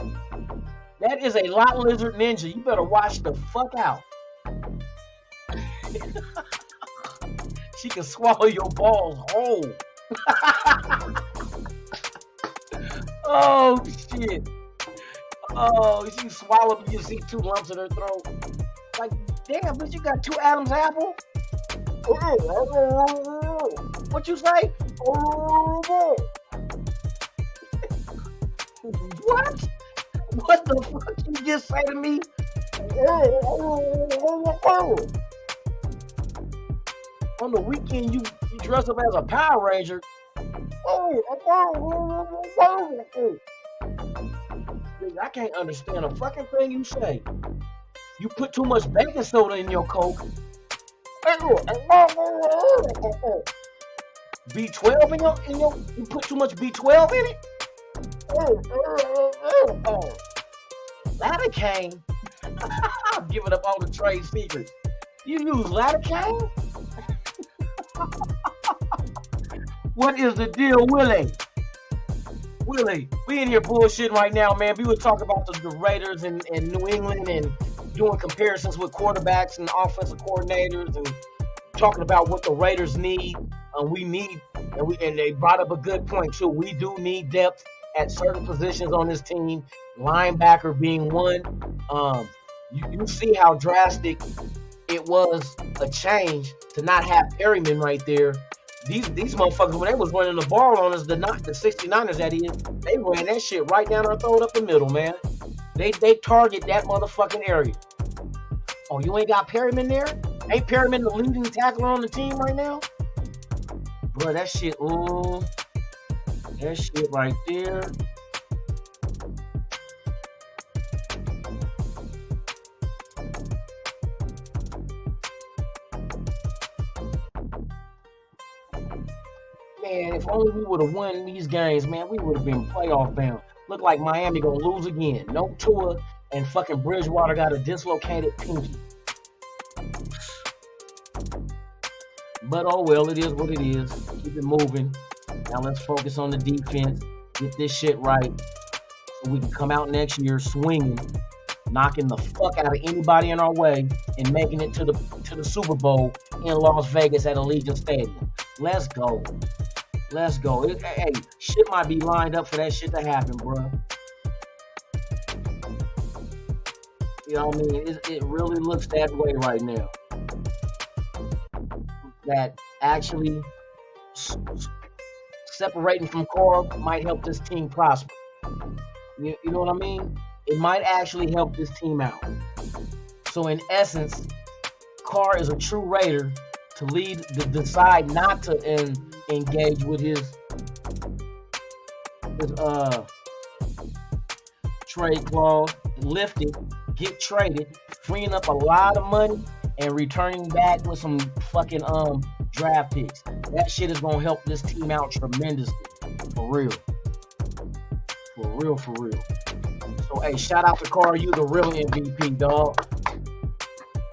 That is a lot lizard ninja. You better watch the fuck out. She can swallow your balls whole. Oh, shit. Oh, she swallowed, you see 2 lumps in her throat. Like, damn, bitch, you got 2 Adam's apple? What you say? What? What the fuck you just say to me? On the weekend, you dress up as a Power Ranger. I can't understand a fucking thing you say. You put too much baking soda in your Coke. B12 in your you put too much B12 in it? Lidocaine? I'm giving up all the trade secrets. You use lidocaine? What is the deal, Willie? Willie, we in here bullshitting right now, man. We were talking about the Raiders and New England and doing comparisons with quarterbacks and offensive coordinators and talking about what the Raiders need. And they brought up a good point too. We do need depth at certain positions on this team, linebacker being one. You see how drastic it was a change to not have Perryman right there. These motherfuckers, when they was running the ball on us, the 69ers, that is, they ran that shit right down our throat up the middle, man. They target that motherfucking area. Oh, you ain't got Perryman there? Ain't Perryman the leading tackler on the team right now? Bro, that shit, that shit right there. Man, if only we would have won these games, man, we would have been playoff bound. Look like Miami gonna lose again. No Tua, and fucking Bridgewater got a dislocated pinky. But oh well, it is what it is. Keep it moving. Now let's focus on the defense. Get this shit right so we can come out next year swinging, knocking the fuck out of anybody in our way, and making it to the Super Bowl in Las Vegas at Allegiant Stadium. Let's go. Let's go. Hey, shit might be lined up for that shit to happen, bro. You know what I mean? It really looks that way right now. That actually separating from Carr might help this team prosper. You know what I mean? It might actually help this team out. So in essence, Carr is a true Raider to decide not to engage with his trade clause, lift it, get traded, freeing up a lot of money and returning back with some fucking draft picks. That shit is gonna help this team out tremendously. For real. For real. So hey, shout out to Carr, you the real MVP, dog.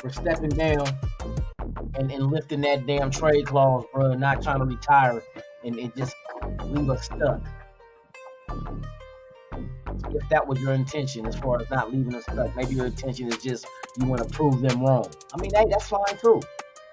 For stepping down and lifting that damn trade clause, bro, not trying to retire and just leave us stuck. If that was your intention, as far as not leaving us stuck, maybe your intention is just you want to prove them wrong. I mean, hey, that's fine too.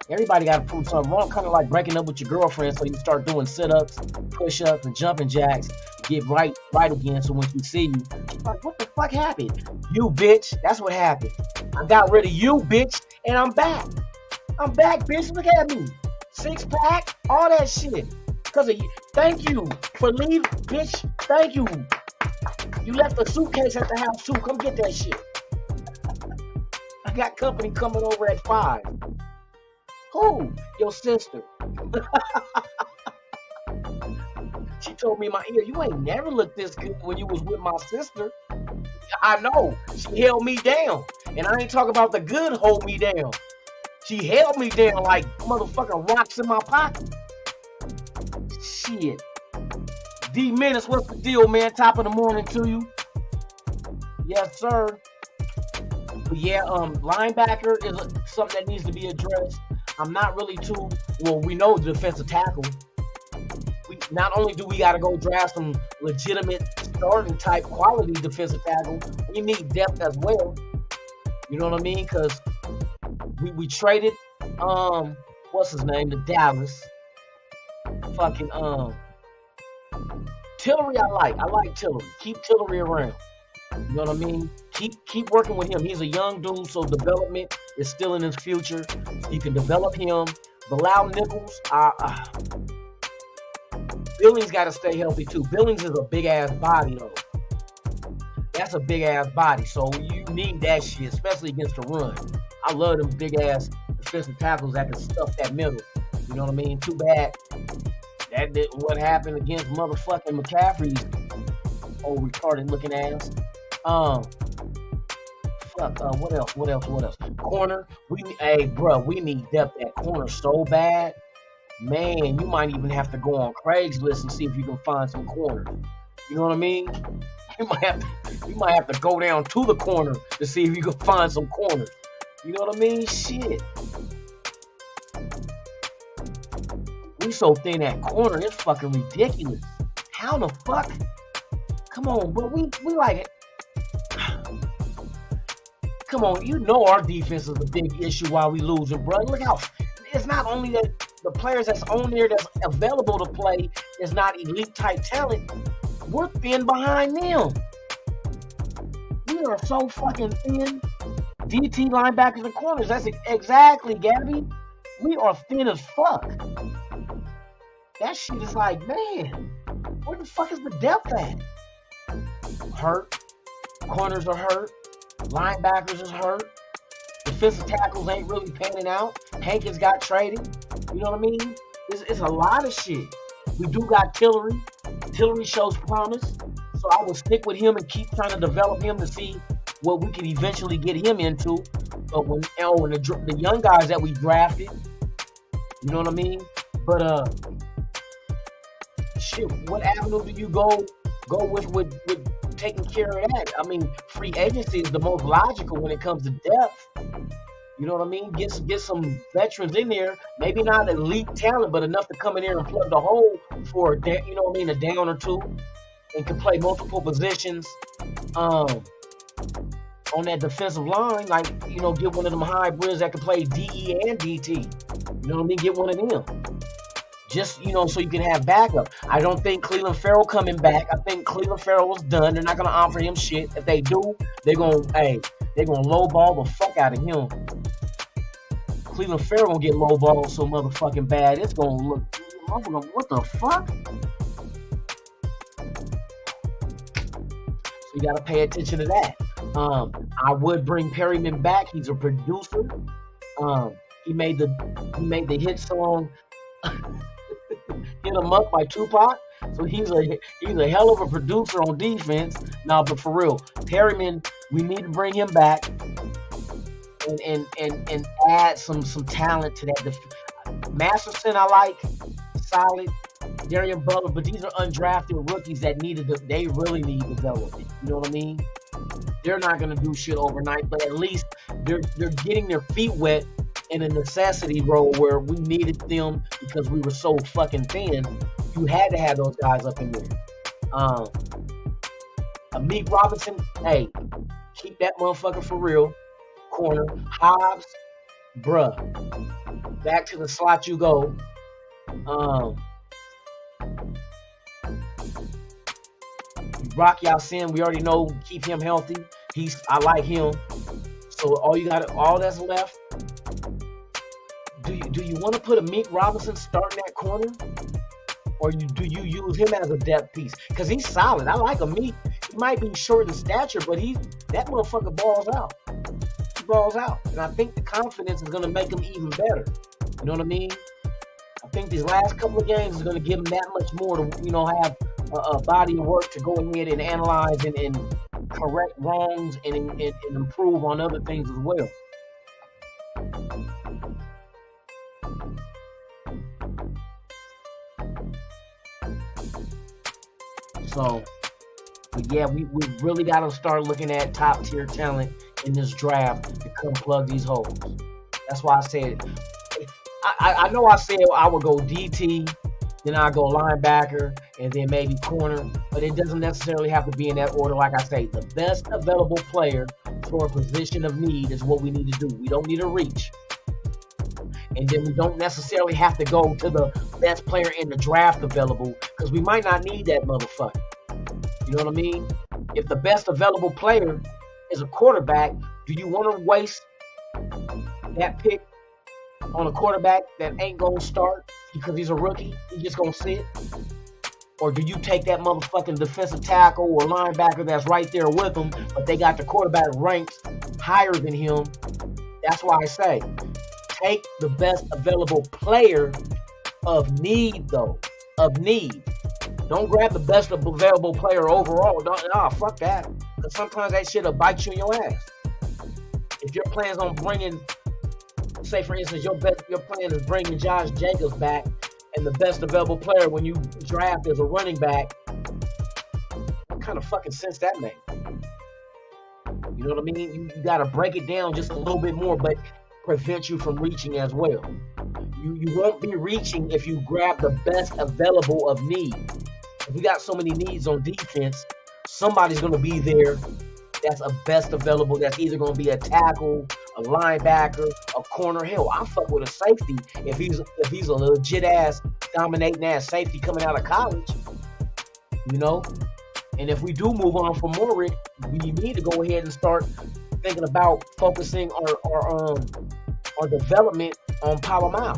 Everybody got to prove something wrong, kind of like breaking up with your girlfriend so you start doing sit-ups, push-ups, and jumping jacks, get right again, so when she see you, she's like, what the fuck happened? You, bitch. That's what happened. I got rid of you, bitch, and I'm back. I'm back, bitch. Look at me. 6-pack, all that shit. Because of you. Thank you for leaving, bitch. Thank you. You left the suitcase at the house, too. Come get that shit. I got company coming over at 5. Who? Your sister. She told me in my ear, you ain't never looked this good when you was with my sister. I know. She held me down. And I ain't talking about the good hold me down. She held me down like motherfucking rocks in my pocket. Shit. D Menace, what's the deal, man? Top of the morning to you. Yes, sir. But yeah, linebacker is something that needs to be addressed. I'm not really too, well, we know the defensive tackle. Not only do we got to go draft some legitimate starting type quality defensive tackle, we need depth as well. You know what I mean? Because we traded, what's his name, to Dallas. Fucking, Tillery I like Tillery. Keep Tillery around. You know what I mean? Keep working with him. He's a young dude, so development is still in his future. You can develop him. Bilal Nichols, Billings got to stay healthy too. Billings is a big ass body though. That's a big ass body, so you need that shit, especially against the run. I love them big ass defensive tackles that can stuff that middle. You know what I mean? Too bad that did what happened against motherfucking McCaffrey's old retarded looking ass. What else? Corner. We need depth at corner so bad. Man, you might even have to go on Craigslist and see if you can find some corners. You know what I mean? You might have to go down to the corner to see if you can find some corners. You know what I mean? Shit. We so thin at corner, it's fucking ridiculous. How the fuck? Come on, bro. We like it. Come on, you know our defense is a big issue while we losing, bro. Look how it's not only that the players that's on there that's available to play is not elite type talent. We're thin behind them. We are so fucking thin. DT linebackers and corners. That's exactly, Gabby. We are thin as fuck. That shit is like, man, where the fuck is the depth at? Hurt. Corners are hurt. Linebackers is hurt. Defensive tackles ain't really panning out. Hankins got traded. You know what I mean? It's a lot of shit. We do got Tillery. Tillery shows promise. So I will stick with him and keep trying to develop him to see what we can eventually get him into. But when the young guys that we drafted, you know what I mean? But shit, what avenue do you go with taking care of that? I mean, free agency is the most logical when it comes to depth. You know what I mean? Get some veterans in there, maybe not elite talent, but enough to come in there and plug the hole for a down, you know what I mean, a down or two, and can play multiple positions on that defensive line. Like, you know, get one of them hybrids that can play DE and DT. You know what I mean? Get one of them. Just, you know, so you can have backup. I don't think Cleveland Farrell coming back. I think Cleveland Farrell was done. They're not going to offer him shit. If they do, they're going They're gonna lowball the fuck out of him. Cleveland Farrell gonna get lowballed so motherfucking bad. It's gonna look. What the fuck? So you gotta pay attention to that. I would bring Perryman back. He's a producer. He made the hit song "Hit 'Em Up" by Tupac. So he's a hell of a producer on defense. Now, but for real, Perryman, we need to bring him back and add some talent to that. Masterson, I like, solid. Darian Butler, but these are undrafted rookies that they really need development. You know what I mean? They're not gonna do shit overnight, but at least they're getting their feet wet in a necessity role where we needed them because we were so fucking thin. You had to have those guys up in there. Amik Robinson, hey, keep that motherfucker for real. Corner. Hobbs, bruh. Back to the slot you go. Rock Yassin, we already know, keep him healthy. I like him. So all that's left. Do you want to put Amik Robinson starting that corner? Or do you use him as a depth piece? Because he's solid. I like Amik. He might be short in stature, but that motherfucker balls out. He balls out. And I think the confidence is going to make him even better. You know what I mean? I think these last couple of games is going to give him that much more to, have a body of work to go ahead and analyze and correct wrongs and improve on other things as well. So, but yeah, we really got to start looking at top tier talent in this draft to come plug these holes. That's why I said, I know I said I would go DT, then I go linebacker, and then maybe corner, but it doesn't necessarily have to be in that order. Like I say, the best available player for a position of need is what we need to do. We don't need to reach. And then we don't necessarily have to go to the best player in the draft available because we might not need that motherfucker. You know what I mean? If the best available player is a quarterback, do you want to waste that pick on a quarterback that ain't going to start because he's a rookie? He's just going to sit? Or do you take that motherfucking defensive tackle or linebacker that's right there with him, but they got the quarterback ranked higher than him? That's why I say, take the best available player of need, though. Of need. Don't grab the best available player overall. Fuck that. Because sometimes that shit'll bite you in your ass. If your plan's on bringing, say for instance, your plan is bringing Josh Jacobs back, and the best available player when you draft is a running back, what kind of fucking sense that makes? You know what I mean? You got to break it down just a little bit more, but prevent you from reaching as well. You won't be reaching if you grab the best available of need. If we got so many needs on defense, somebody's going to be there that's a best available, that's either going to be a tackle, a linebacker, a corner. Hell, I fuck with a safety if he's a legit ass dominating ass safety coming out of college. And if we do move on from Moorick, we need to go ahead and start thinking about focusing our development on Palomar.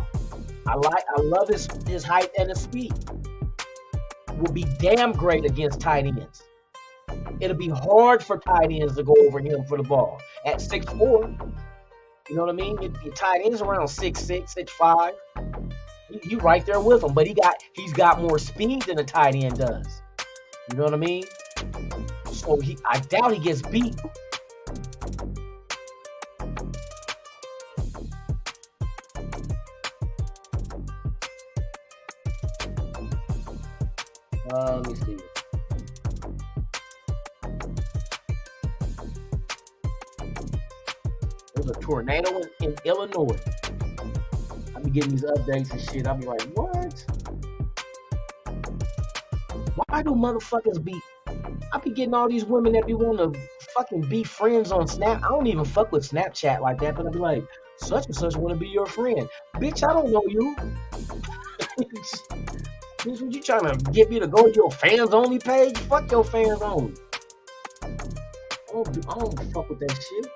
I love his height and his speed. Will be damn great against tight ends. It'll be hard for tight ends to go over him for the ball at 6'4". You know what I mean? Your tight ends around 6'6", 6'5". You right there with him, but he's got more speed than a tight end does. You know what I mean? So I doubt he gets beat. Let me see. There's a tornado in Illinois. I be getting these updates and shit. I be like, what? Why do motherfuckers I be getting all these women that be wanting to fucking be friends on Snap. I don't even fuck with Snapchat like that, but I be like, such and such want to be your friend. Bitch, I don't know you. Bitch, what you trying to get me to go to your fans only page? Fuck your fans only. I don't fuck with that shit.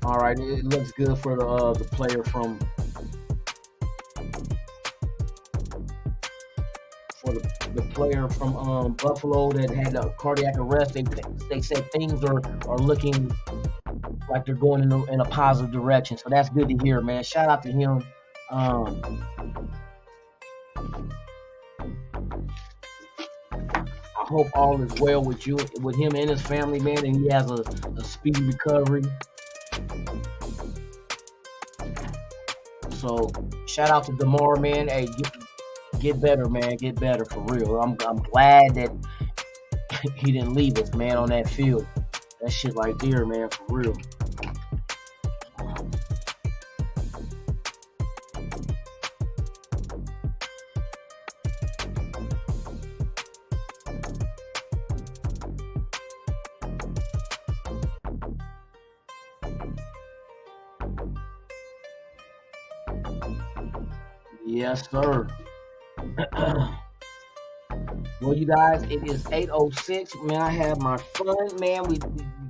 All right, it looks good for the player from Buffalo that had a cardiac arrest. They said things are looking like they're going in a positive direction. So that's good to hear, man. Shout out to him. I hope all is well with him and his family, man, and he has a speedy recovery. So shout out to DeMar, man. Hey, get better, man. Get better for real. I'm glad that he didn't leave us, man, on that field. That shit right there, man, for real. Yes, sir. Well, you guys, it is 8:06. Man, I had my fun, man. We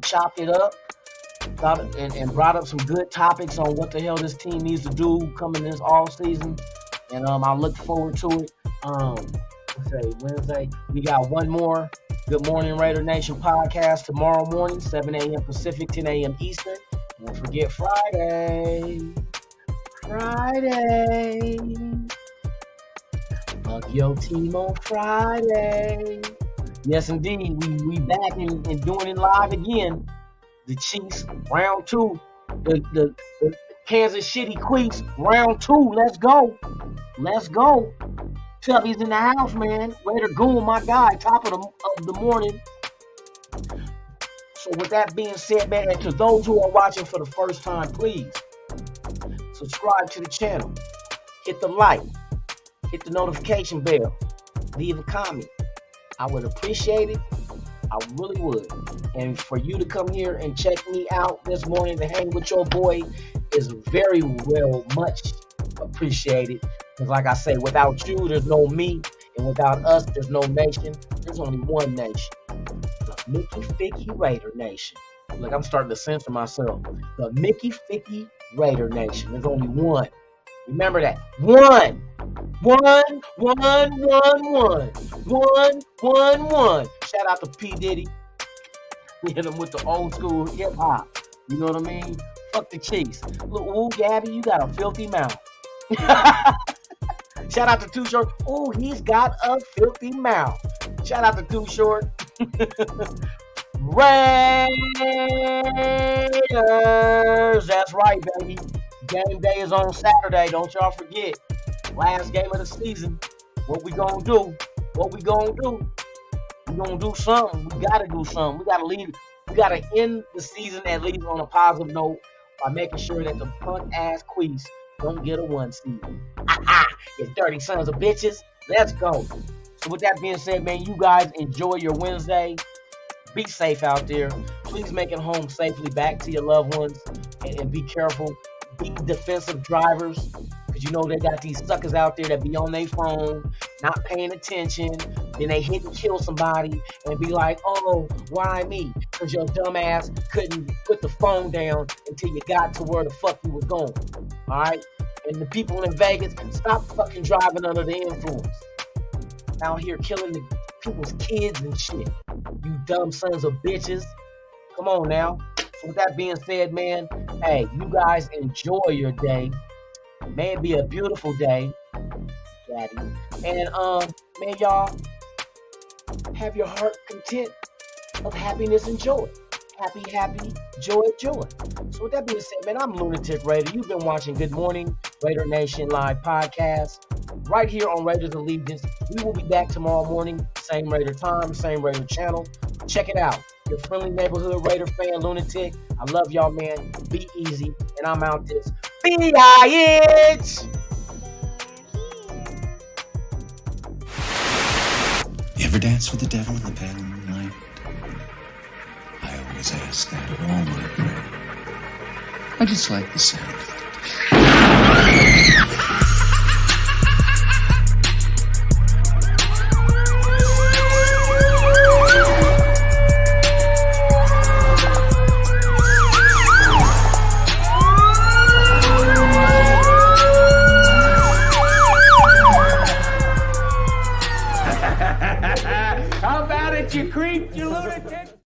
chopped it up, and brought up some good topics on what the hell this team needs to do coming this off season. And I look forward to it. Let's say Wednesday. We got one more Good Morning Raider Nation podcast tomorrow morning, 7 a.m. Pacific, 10 a.m. Eastern. Don't forget Friday. Fuck your team on Friday. Yes, indeed. We back and doing it live again. The Chiefs, round 2. The Kansas City Queefs, round 2. Let's go. Tubby's in the house, man. Raider Goon, my guy, top of the morning. So with that being said, man, and to those who are watching for the first time, please subscribe to the channel. Hit the like. Hit the notification bell. Leave a comment. I would appreciate it. I really would. And for you to come here and check me out this morning to hang with your boy is very well much appreciated. Because like I say, without you, there's no me. And without us, there's no nation. There's only one nation. The Mickey Ficky Raider Nation. Look, I'm starting to censor myself. The Mickey Ficky Raider Nation. There's only one. Remember that. One. Shout out to P. Diddy. We hit him with the old school hip hop. You know what I mean? Fuck the Chiefs. Look, ooh, Gabby, you got a filthy mouth. Shout out to Too Short. Ooh, he's got a filthy mouth. Shout out to Too Short. Raiders. That's right, baby. Game day is on Saturday. Don't y'all forget. Last game of the season. What we gonna do? We gonna do something. We gotta do something. We gotta end the season at least on a positive note by making sure that the punk ass Queefs don't get a 1 seed. You dirty sons of bitches. Let's go. So with that being said, man, you guys enjoy your Wednesday. Be safe out there. Please make it home safely back to your loved ones, and be careful. Be defensive drivers, because you know they got these suckers out there that be on their phone, not paying attention. Then they hit and kill somebody and be like, oh, why me? Because your dumb ass couldn't put the phone down until you got to where the fuck you was going. All right? And the people in Vegas, stop fucking driving under the influence. Out here killing the people's kids and shit. You dumb sons of bitches. Come on now. So with that being said, man, hey, you guys enjoy your day. May it be a beautiful day, Daddy. And man, y'all have your heart content of happiness and joy. Happy, joy. So with that being said, man, I'm Lunatic Raider. You've been watching Good Morning Raider Nation Live Podcast right here on Raiders Allegiance. We will be back tomorrow morning, same Raider time, same Raider channel. Check it out. Your friendly neighborhood Raider fan, Lunatic. I love y'all, man. Be easy. And I'm out this. B-I-H! You ever dance with the devil in the pale moonlight? I always ask that of all my prey. I just like the sound of it. you creep, you lunatic!